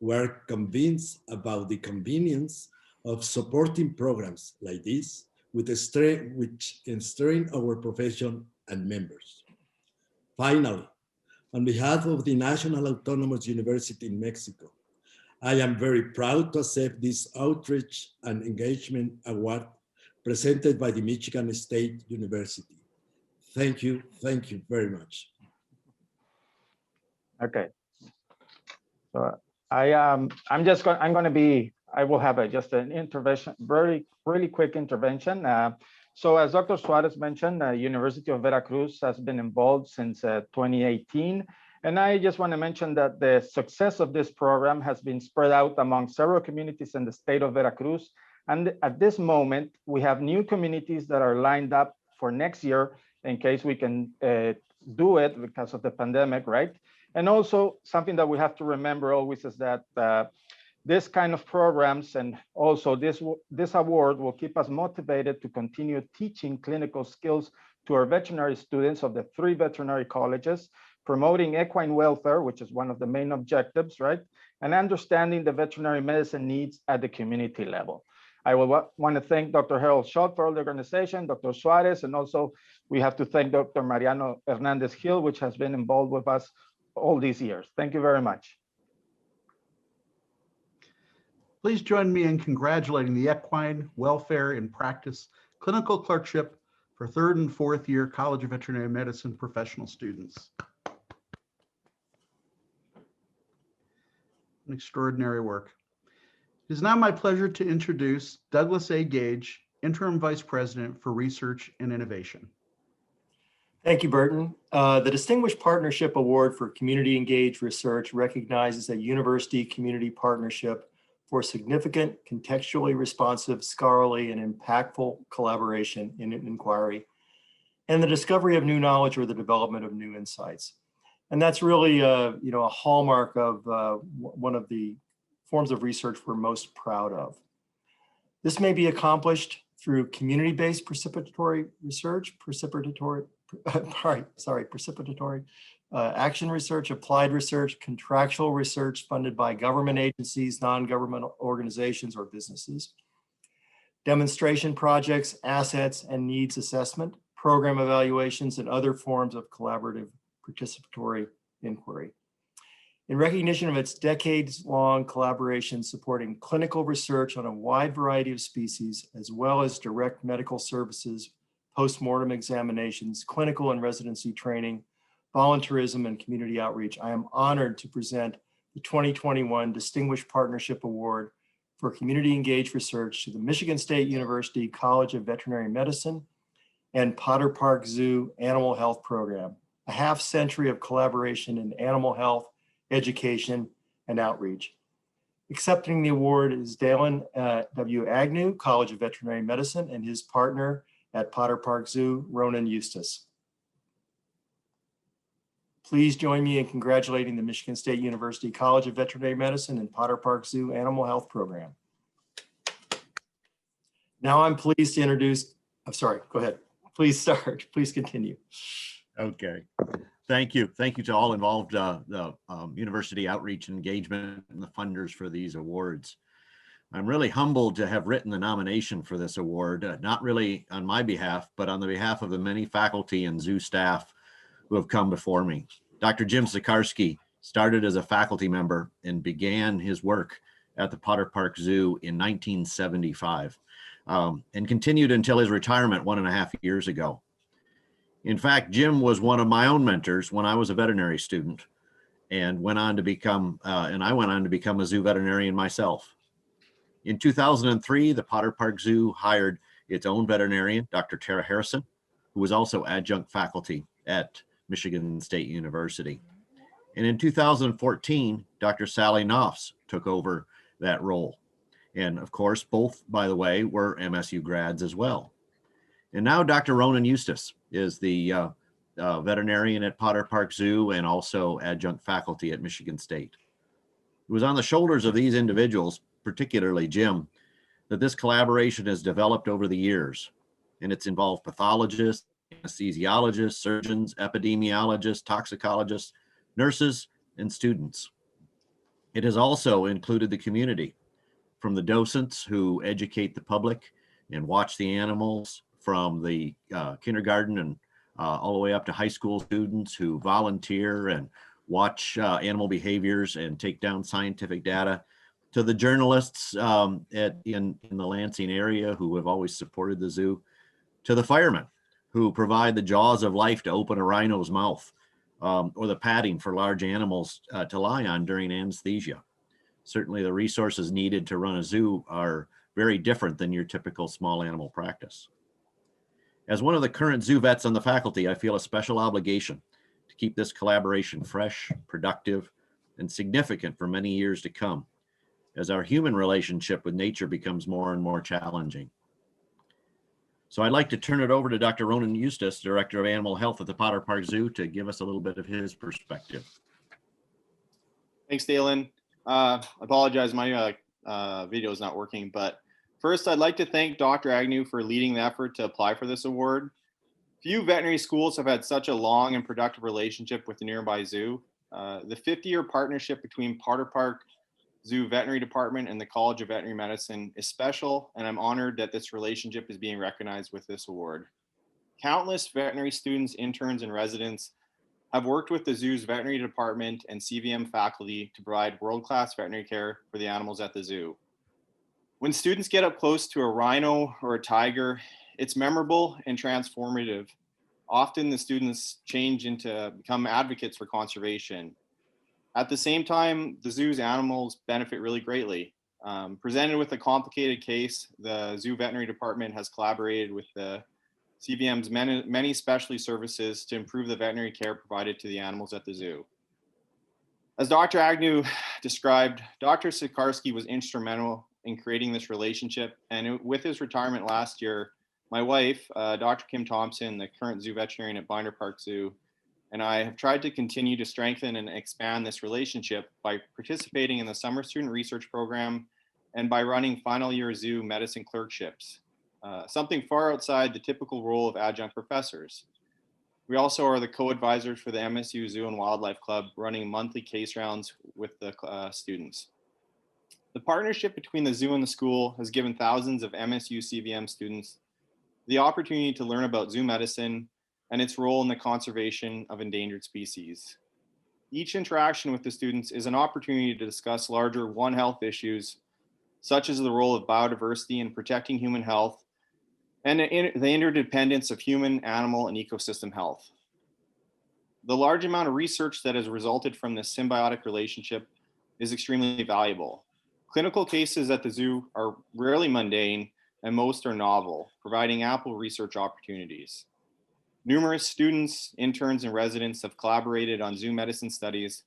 Speaker 21: we're convinced about the convenience of supporting programs like this which strengthen our profession and members. Finally, on behalf of the National Autonomous University in Mexico, I am very proud to accept this Outreach and Engagement Award presented by the Michigan State University. Thank you very much.
Speaker 1: Okay. So I will have just an intervention, really quick intervention. So as Dr. Suarez mentioned, University of Veracruz has been involved since 2018. And I just want to mention that the success of this program has been spread out among several communities in the state of Veracruz. And at this moment, we have new communities that are lined up for next year in case we can do it because of the pandemic, right? And also something that we have to remember always is that this kind of programs and also this award will keep us motivated to continue teaching clinical skills to our veterinary students of the 3 veterinary colleges, promoting equine welfare, which is one of the main objectives, right? And understanding the veterinary medicine needs at the community level. I will want to thank Dr. Harold Schott for all the organization, Dr. Suarez, and also we have to thank Dr. Mariano Hernandez Gil, which has been involved with us all these years. Thank you very much.
Speaker 19: Please join me in congratulating the Equine Welfare in Practice Clinical Clerkship for 3rd and 4th year College of Veterinary Medicine professional students. An extraordinary work. It is now my pleasure to introduce Douglas A. Gage, Interim Vice President for Research and Innovation.
Speaker 2: Thank you, Burton. The Distinguished Partnership Award for Community Engaged Research recognizes a university community partnership for significant, contextually responsive, scholarly, and impactful collaboration in an inquiry, and the discovery of new knowledge or the development of new insights. And that's really a hallmark of one of the forms of research we're most proud of. This may be accomplished through community-based participatory research, precipitatory action research, applied research, contractual research funded by government agencies, non-governmental organizations, or businesses, demonstration projects, assets and needs assessment, program evaluations, and other forms of collaborative participatory inquiry. In recognition of its decades-long collaboration supporting clinical research on a wide variety of species, as well as direct medical services, post-mortem examinations, clinical and residency training, volunteerism, and community outreach, I am honored to present the 2021 Distinguished Partnership Award for Community Engaged Research to the Michigan State University College of Veterinary Medicine and Potter Park Zoo Animal Health Program, a half-century of collaboration in animal health, education, and outreach. Accepting the award is Dalen W. Agnew, College of Veterinary Medicine, and his partner at Potter Park Zoo, Ronan Eustace. Please join me in congratulating the Michigan State University College of Veterinary Medicine and Potter Park Zoo Animal Health Program. Now I'm pleased to introduce, I'm sorry, go ahead. Please start, please continue.
Speaker 22: Okay. Thank you. Thank you to all involved, the university outreach and engagement and the funders for these awards. I'm really humbled to have written the nomination for this award, not really on my behalf, but on the behalf of the many faculty and zoo staff who have come before me. Dr. Jim Zakarski started as a faculty member and began his work at the Potter Park Zoo in 1975 and continued until his retirement 1.5 years ago. In fact, Jim was one of my own mentors when I was a veterinary student and went on to become, I went on to become a zoo veterinarian myself. In 2003, the Potter Park Zoo hired its own veterinarian, Dr. Tara Harrison, who was also adjunct faculty at Michigan State University. And in 2014, Dr. Sally Knopfs took over that role. And of course, both, by the way, were MSU grads as well. And now Dr. Ronan Eustace is the veterinarian at Potter Park Zoo and also adjunct faculty at Michigan State. It was on the shoulders of these individuals, particularly Jim, that this collaboration has developed over the years. And it's involved pathologists, anesthesiologists, surgeons, epidemiologists, toxicologists, nurses, and students. It has also included the community, from the docents who educate the public and watch the animals, from the kindergarten and all the way up to high school students who volunteer and watch animal behaviors and take down scientific data, to the journalists in the Lansing area who have always supported the zoo, to the firemen who provide the jaws of life to open a rhino's mouth, or the padding for large animals to lie on during anesthesia. Certainly the resources needed to run a zoo are very different than your typical small animal practice. As one of the current zoo vets on the faculty, I feel a special obligation to keep this collaboration fresh, productive, and significant for many years to come, as our human relationship with nature becomes more and more challenging. So I'd like to turn it over to Dr. Ronan Eustace, Director of Animal Health at the Potter Park Zoo, to give us a little bit of his perspective.
Speaker 23: Thanks, Dalen. I apologize, my video is not working, but first I'd like to thank Dr. Agnew for leading the effort to apply for this award. Few veterinary schools have had such a long and productive relationship with the nearby zoo. The 50-year partnership between Potter Park Zoo Veterinary Department and the College of Veterinary Medicine is special, and I'm honored that this relationship is being recognized with this award. Countless veterinary students, interns, and residents have worked with the zoo's veterinary department and CVM faculty to provide world-class veterinary care for the animals at the zoo. When students get up close to a rhino or a tiger, it's memorable and transformative. Often the students become advocates for conservation. At the same time, the zoo's animals benefit really greatly. Presented with a complicated case, the zoo veterinary department has collaborated with the CVM's many specialty services to improve the veterinary care provided to the animals at the zoo. As Dr. Agnew described, Dr. Sikarsky was instrumental in creating this relationship, and with his retirement last year, my wife, Dr. Kim Thompson, the current zoo veterinarian at Binder Park Zoo, and I have tried to continue to strengthen and expand this relationship by participating in the summer student research program and by running final year zoo medicine clerkships, something far outside the typical role of adjunct professors. We also are the co-advisors for the MSU Zoo and Wildlife Club, running monthly case rounds with the students. The partnership between the zoo and the school has given thousands of MSU CVM students the opportunity to learn about zoo medicine and its role in the conservation of endangered species. Each interaction with the students is an opportunity to discuss larger One Health issues, such as the role of biodiversity in protecting human health and the interdependence of human, animal, and ecosystem health. The large amount of research that has resulted from this symbiotic relationship is extremely valuable. Clinical cases at the zoo are rarely mundane and most are novel, providing ample research opportunities. Numerous students, interns, and residents have collaborated on zoo medicine studies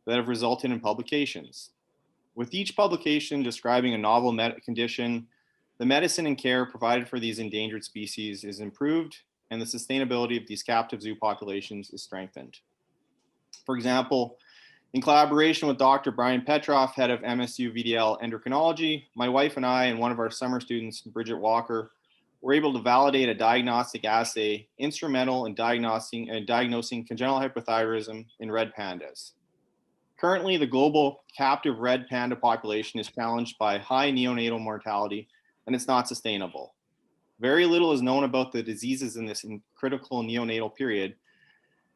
Speaker 23: that have resulted in publications. With each publication describing a novel condition, the medicine and care provided for these endangered species is improved and the sustainability of these captive zoo populations is strengthened. For example, in collaboration with Dr. Brian Petroff, head of MSU VDL Endocrinology, my wife and I and one of our summer students, Bridget Walker, were able to validate a diagnostic assay instrumental in diagnosing congenital hypothyroidism in red pandas. Currently, the global captive red panda population is challenged by high neonatal mortality, and it's not sustainable. Very little is known about the diseases in this critical neonatal period.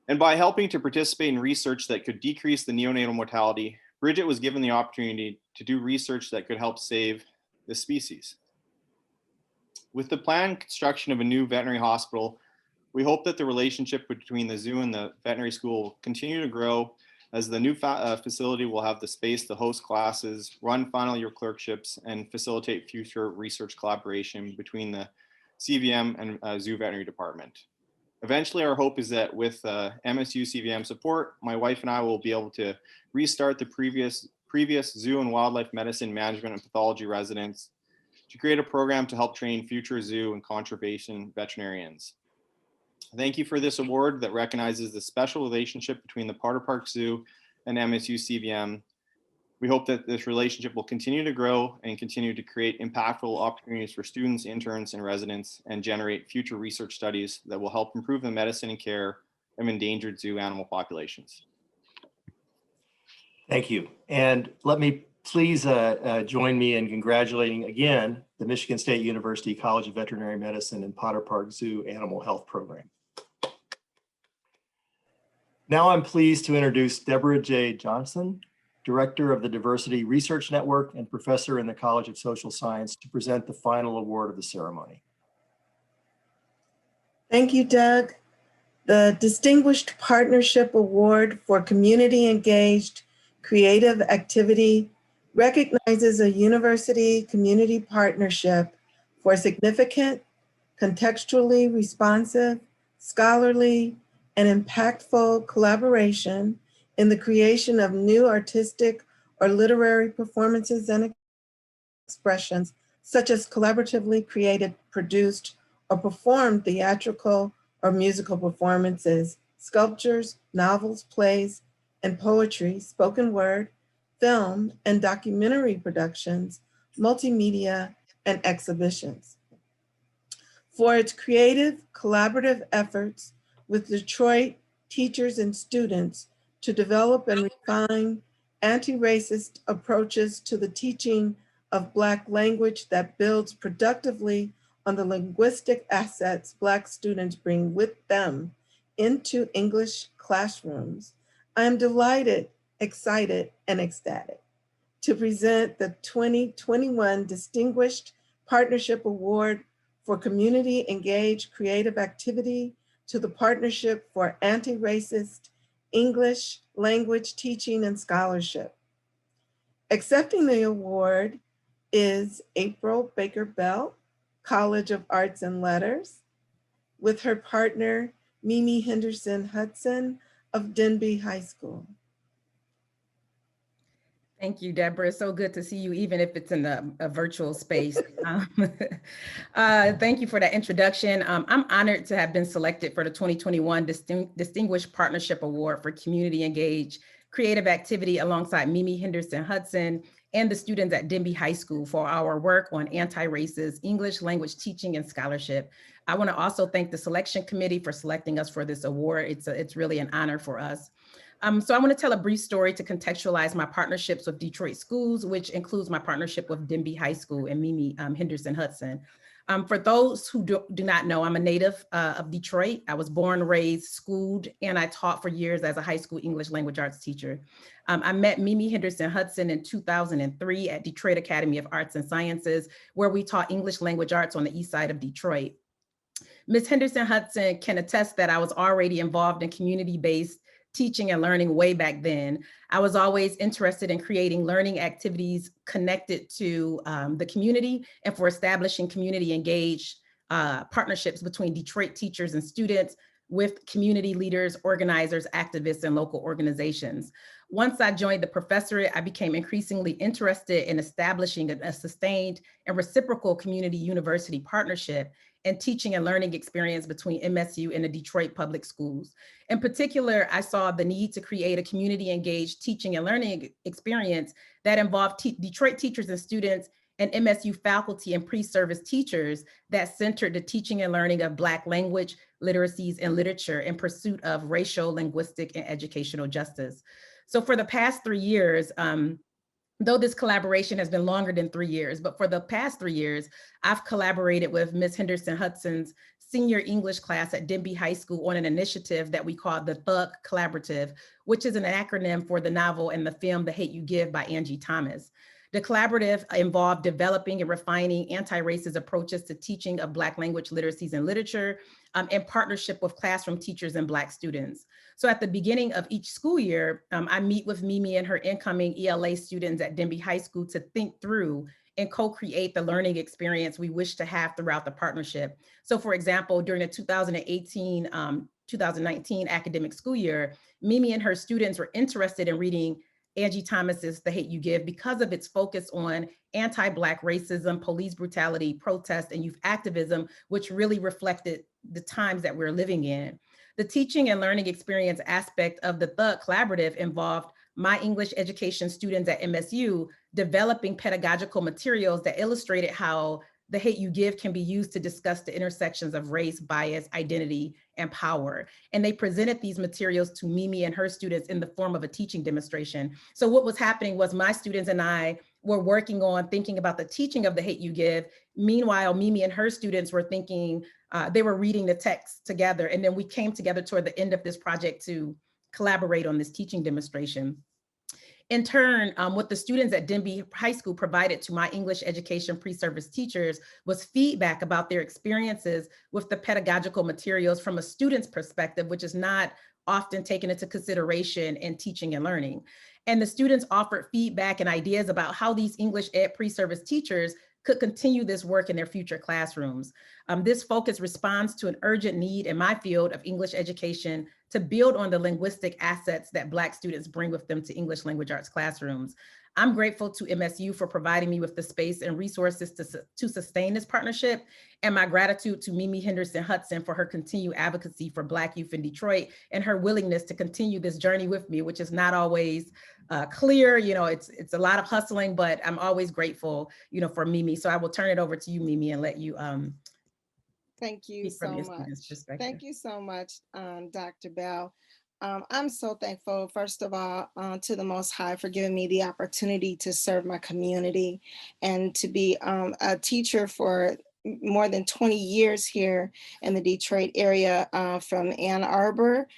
Speaker 23: And by helping to participate in research that could decrease the neonatal mortality, Bridget was given the opportunity to do research that could help save this species. With the planned construction of a new veterinary hospital, we hope that the relationship between the zoo and the veterinary school will continue to grow, as the new facility will have the space to host classes, run final year clerkships, and facilitate future research collaboration between the CVM and zoo veterinary department. Eventually, our hope is that with MSU CVM support, my wife and I will be able to restart the previous zoo and wildlife medicine management and pathology residents to create a program to help train future zoo and conservation veterinarians. Thank you for this award that recognizes the special relationship between the Binder Park Zoo and MSU CVM. We hope that this relationship will continue to grow and continue to create impactful opportunities for students, interns, and residents, and generate future research studies that will help improve the medicine and care of endangered zoo animal populations.
Speaker 2: Thank you. And let me please join me in congratulating again the Michigan State University College of Veterinary Medicine and Binder Park Zoo Animal Health Program. Now I'm pleased to introduce Deborah J. Johnson, Director of the Diversity Research Network and Professor in the College of Social Science, to present the final award of the ceremony.
Speaker 3: Thank you, Doug. The Distinguished Partnership Award for Community Engaged Creative Activity recognizes a university community partnership for significant, contextually responsive, scholarly, and impactful collaboration in the creation of new artistic or literary performances and expressions, such as collaboratively created, produced, or performed theatrical or musical performances, sculptures, novels, plays, and poetry, spoken word, film, and documentary productions, multimedia, and exhibitions. For its creative, collaborative efforts with Detroit teachers and students to develop and refine anti-racist approaches to the teaching of Black language that builds productively on the linguistic assets Black students bring with them into English classrooms, I am delighted, excited, and ecstatic to present the 2021 Distinguished Partnership Award for Community Engaged Creative Activity to the Partnership for Anti-Racist English Language Teaching and Scholarship. Accepting the award is April Baker Bell, College of Arts and Letters, with her partner, Mimi Henderson Hudson of Denby High School.
Speaker 4: Thank you, Deborah. It's so good to see you, even if it's in a virtual space. Thank you for that introduction. I'm honored to have been selected for the 2021 Distinguished Partnership Award for Community Engaged Creative Activity alongside Mimi Henderson Hudson and the students at Denby High School for our work on anti-racist English language teaching and scholarship. I want to also thank the selection committee for selecting us for this award. It's really an honor for us. So I want to tell a brief story to contextualize my partnerships with Detroit schools, which includes my partnership with Denby High School and Mimi Henderson Hudson. For those who do not know, I'm a native of Detroit. I was born, raised, schooled, and I taught for years as a high school English language arts teacher. I met Mimi Henderson Hudson in 2003 at Detroit Academy of Arts and Sciences, where we taught English language arts on the east side of Detroit. Ms. Henderson Hudson can attest that I was already involved in community-based teaching and learning way back then. I was always interested in creating learning activities connected to the community and for establishing community engaged partnerships between Detroit teachers and students with community leaders, organizers, activists, and local organizations. Once I joined the professorate, I became increasingly interested in establishing a sustained and reciprocal community university partnership and teaching and learning experience between MSU and the Detroit public schools. In particular, I saw the need to create a community engaged teaching and learning experience that involved Detroit teachers and students and MSU faculty and pre-service teachers that centered the teaching and learning of Black language, literacies, and literature in pursuit of racial, linguistic, and educational justice. So for the past 3 years, though this collaboration has been longer than 3 years, but for the past 3 years, I've collaborated with Ms. Henderson Hudson's senior English class at Denby High School on an initiative that we call the THUG Collaborative, which is an acronym for the novel and the film The Hate U Give by Angie Thomas. The collaborative involved developing and refining anti-racist approaches to teaching of Black language, literacies, and literature in partnership with classroom teachers and Black students. So at the beginning of each school year, I meet with Mimi and her incoming ELA students at Denby High School to think through and co-create the learning experience we wish to have throughout the partnership. So for example, during the 2018-2019 academic school year, Mimi and her students were interested in reading Angie Thomas's The Hate U Give because of its focus on anti-Black racism, police brutality, protest, and youth activism, which really reflected the times that we're living in. The teaching and learning experience aspect of the THUG Collaborative involved my English education students at MSU developing pedagogical materials that illustrated how The Hate U Give can be used to discuss the intersections of race, bias, identity, and power. And they presented these materials to Mimi and her students in the form of a teaching demonstration. So what was happening was my students and I were working on thinking about the teaching of The Hate U Give. Meanwhile, Mimi and her students were thinking, they were reading the text together. And then we came together toward the end of this project to collaborate on this teaching demonstration. In turn, what the students at Denby High School provided to my English education pre-service teachers was feedback about their experiences with the pedagogical materials from a student's perspective, which is not often taken into consideration in teaching and learning. And the students offered feedback and ideas about how these English ed pre-service teachers could continue this work in their future classrooms. This focus responds to an urgent need in my field of English education to build on the linguistic assets that Black students bring with them to English language arts classrooms. I'm grateful to MSU for providing me with the space and resources to sustain this partnership, and my gratitude to Mimi Henderson Hudson for her continued advocacy for Black youth in Detroit and her willingness to continue this journey with me, which is not always clear. You know, it's a lot of hustling, but I'm always grateful, you know, for Mimi. So I will turn it over to you, Mimi, and let you
Speaker 7: Thank you so much. Thank you so much, Dr. Bell. I'm so thankful, first of all, to the Most High for giving me the opportunity to serve my community and to be a teacher for more than 20 years here in the Detroit area, from Ann Arbor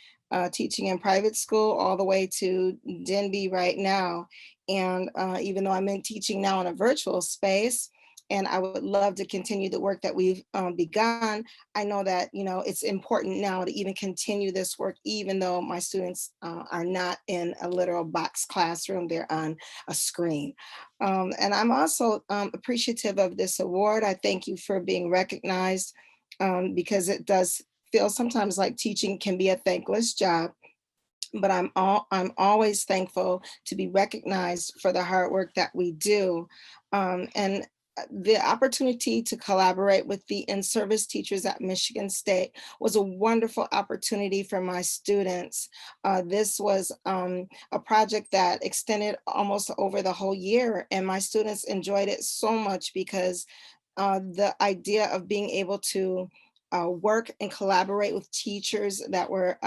Speaker 7: teaching in private school all the way to Denby right now. And even though I'm in teaching now in a virtual space, and I would love to continue the work that we've begun, I know that, you know, it's important now to even continue this work, even though my students are not in a literal box classroom, they're on a screen. And I'm also appreciative of this award. I thank you for being recognized because it does feel sometimes like teaching can be a thankless job, but I'm always thankful to be recognized for the hard work that we do. And the opportunity to collaborate with the in-service teachers at Michigan State was a wonderful opportunity for my students. This was a project that extended almost over the whole year, and my students enjoyed it so much because the idea of being able to work and collaborate with teachers that were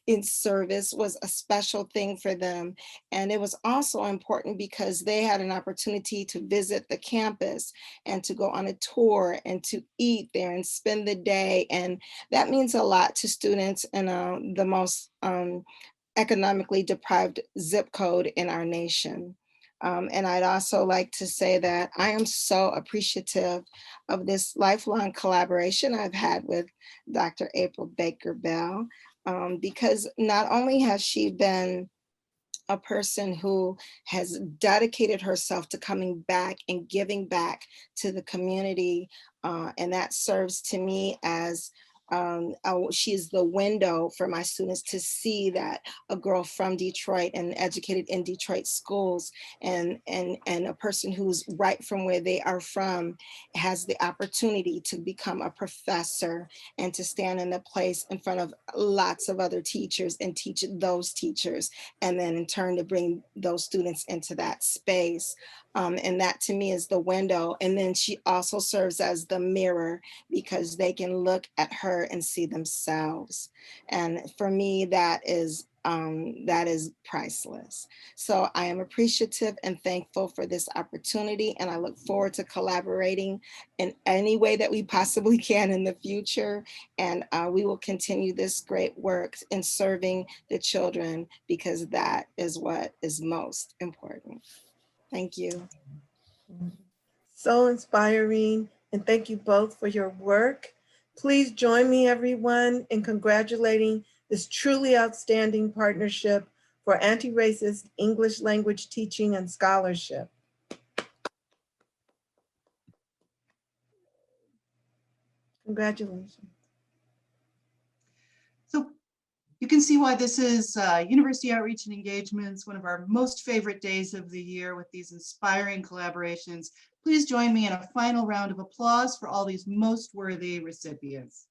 Speaker 7: in service was a special thing for them. And it was also important because they had an opportunity to visit the campus and to go on a tour and to eat there and spend the day. And that means a lot to students in the most economically deprived zip code in our nation. And I'd also like to say that I am so appreciative of this lifelong collaboration I've had with Dr. April Baker Bell, because not only has she been a person who has dedicated herself to coming back and giving back to the community, and that serves to me as she's the window for my students to see that a girl from Detroit and educated in Detroit schools and a person who's right from where they are from has the opportunity to become a professor and to stand in the place in front of lots of other teachers and teach those teachers, and then in turn to bring those students into that space. And that to me is the window. And then she also serves as the mirror because they can look at her and see themselves. And for me, that is priceless. So I am appreciative and thankful for this opportunity, and I look forward to collaborating in any way that we possibly can in the future. And we will continue this great work in serving the children because that is what is most important. Thank you.
Speaker 3: So inspiring, and thank you both for your work. Please join me, everyone, in congratulating this truly outstanding partnership for anti-racist English language teaching and scholarship. Congratulations.
Speaker 5: So you can see why this is University Outreach and Engagements, one of our most favorite days of the year with these inspiring collaborations. Please join me in a final round of applause for all these most worthy recipients.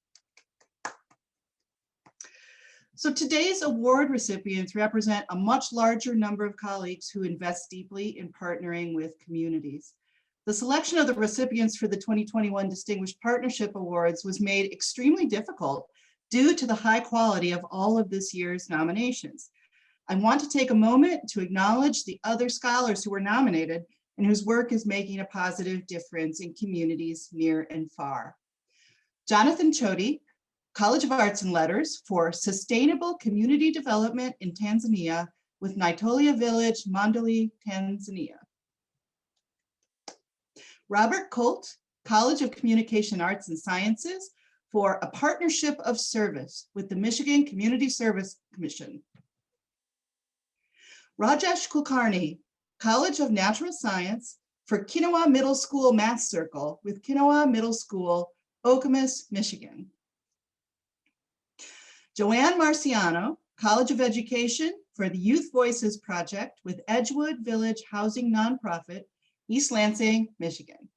Speaker 5: So today's award recipients represent a much larger number of colleagues who invest deeply in partnering with communities. The selection of the recipients for the 2021 Distinguished Partnership Awards was made extremely difficult due to the high quality of all of this year's nominations. I want to take a moment to acknowledge the other scholars who were nominated and whose work is making a positive difference in communities near and far. Jonathan Choti, College of Arts and Letters for Sustainable Community Development in Tanzania with Naitolia Village, Monduli, Tanzania. Robert Colt, College of Communication Arts and Sciences for a Partnership of Service with the Michigan Community Service Commission. Rajesh Kulkarni, College of Natural Science for Kinawa Middle School Math Circle with Kinawa Middle School, Okemos, Michigan. Joanne Marciano, College of Education for the Youth Voices Project with Edgewood Village Housing Nonprofit, East Lansing, Michigan.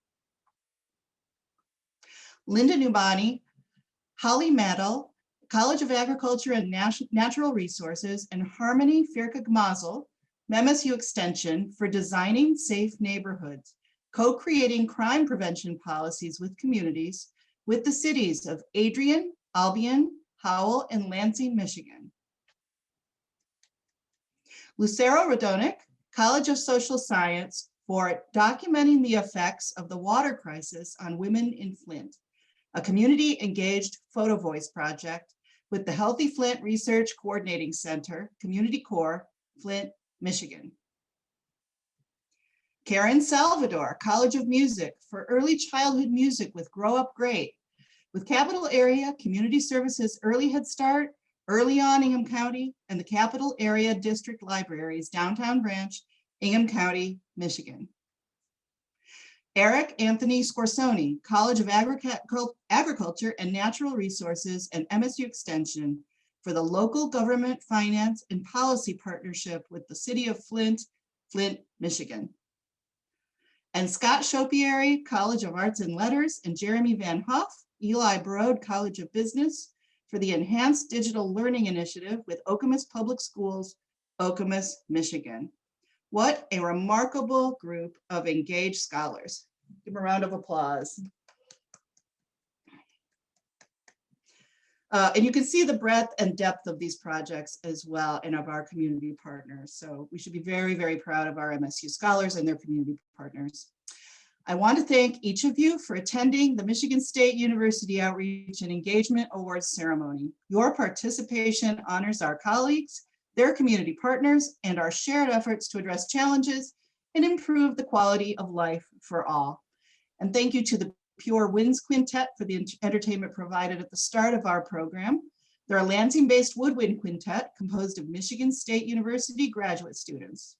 Speaker 5: Linda Nubani, Holly Maddel, College of Agriculture and Natural Resources, and Harmony Firka Gmazel, MSU Extension for Designing Safe Neighborhoods, co-creating crime prevention policies with communities with the cities of Adrian, Albion, Howell, and Lansing, Michigan. Lucero Radonik, College of Social Science for Documenting the Effects of the Water Crisis on Women in Flint, a community engaged photo voice project with the Healthy Flint Research Coordinating Center, Community Core, Flint, Michigan. Karen Salvador, College of Music for early childhood music with Grow Up Great, with Capital Area Community Services Early Head Start, Early on Ingham County, and the Capital Area District Libraries Downtown Branch, Ingham County, Michigan. Eric Anthony Scorsoni, College of Agriculture and Natural Resources and MSU Extension for the Local Government Finance and Policy Partnership with the City of Flint, Flint, Michigan. And Scott Shopieri, College of Arts and Letters, and Jeremy Van Huff, Eli Broad College of Business for the Enhanced Digital Learning Initiative with Okemos Public Schools, Okemos, Michigan. What a remarkable group of engaged scholars. Give them a round of applause. And you can see the breadth and depth of these projects as well and of our community partners. So we should be very, very proud of our MSU scholars and their community partners. I want to thank each of you for attending the Michigan State University Outreach and Engagement Awards ceremony. Your participation honors our colleagues, their community partners, and our shared efforts to address challenges and improve the quality of life for all. And thank you to the Pure Winds Quintet for the entertainment provided at the start of our program. They're a Lansing-based woodwind quintet composed of Michigan State University graduate students.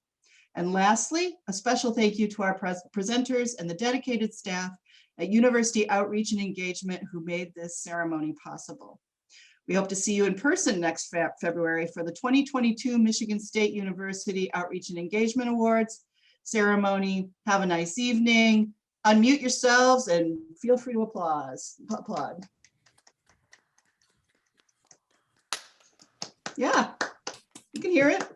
Speaker 5: And lastly, a special thank you to our presenters and the dedicated staff at University Outreach and Engagement who made this ceremony possible. We hope to see you in person next February for the 2022 Michigan State University Outreach and Engagement Awards ceremony. Have a nice evening. Unmute yourselves and feel free to applaud. Yeah, you can hear it.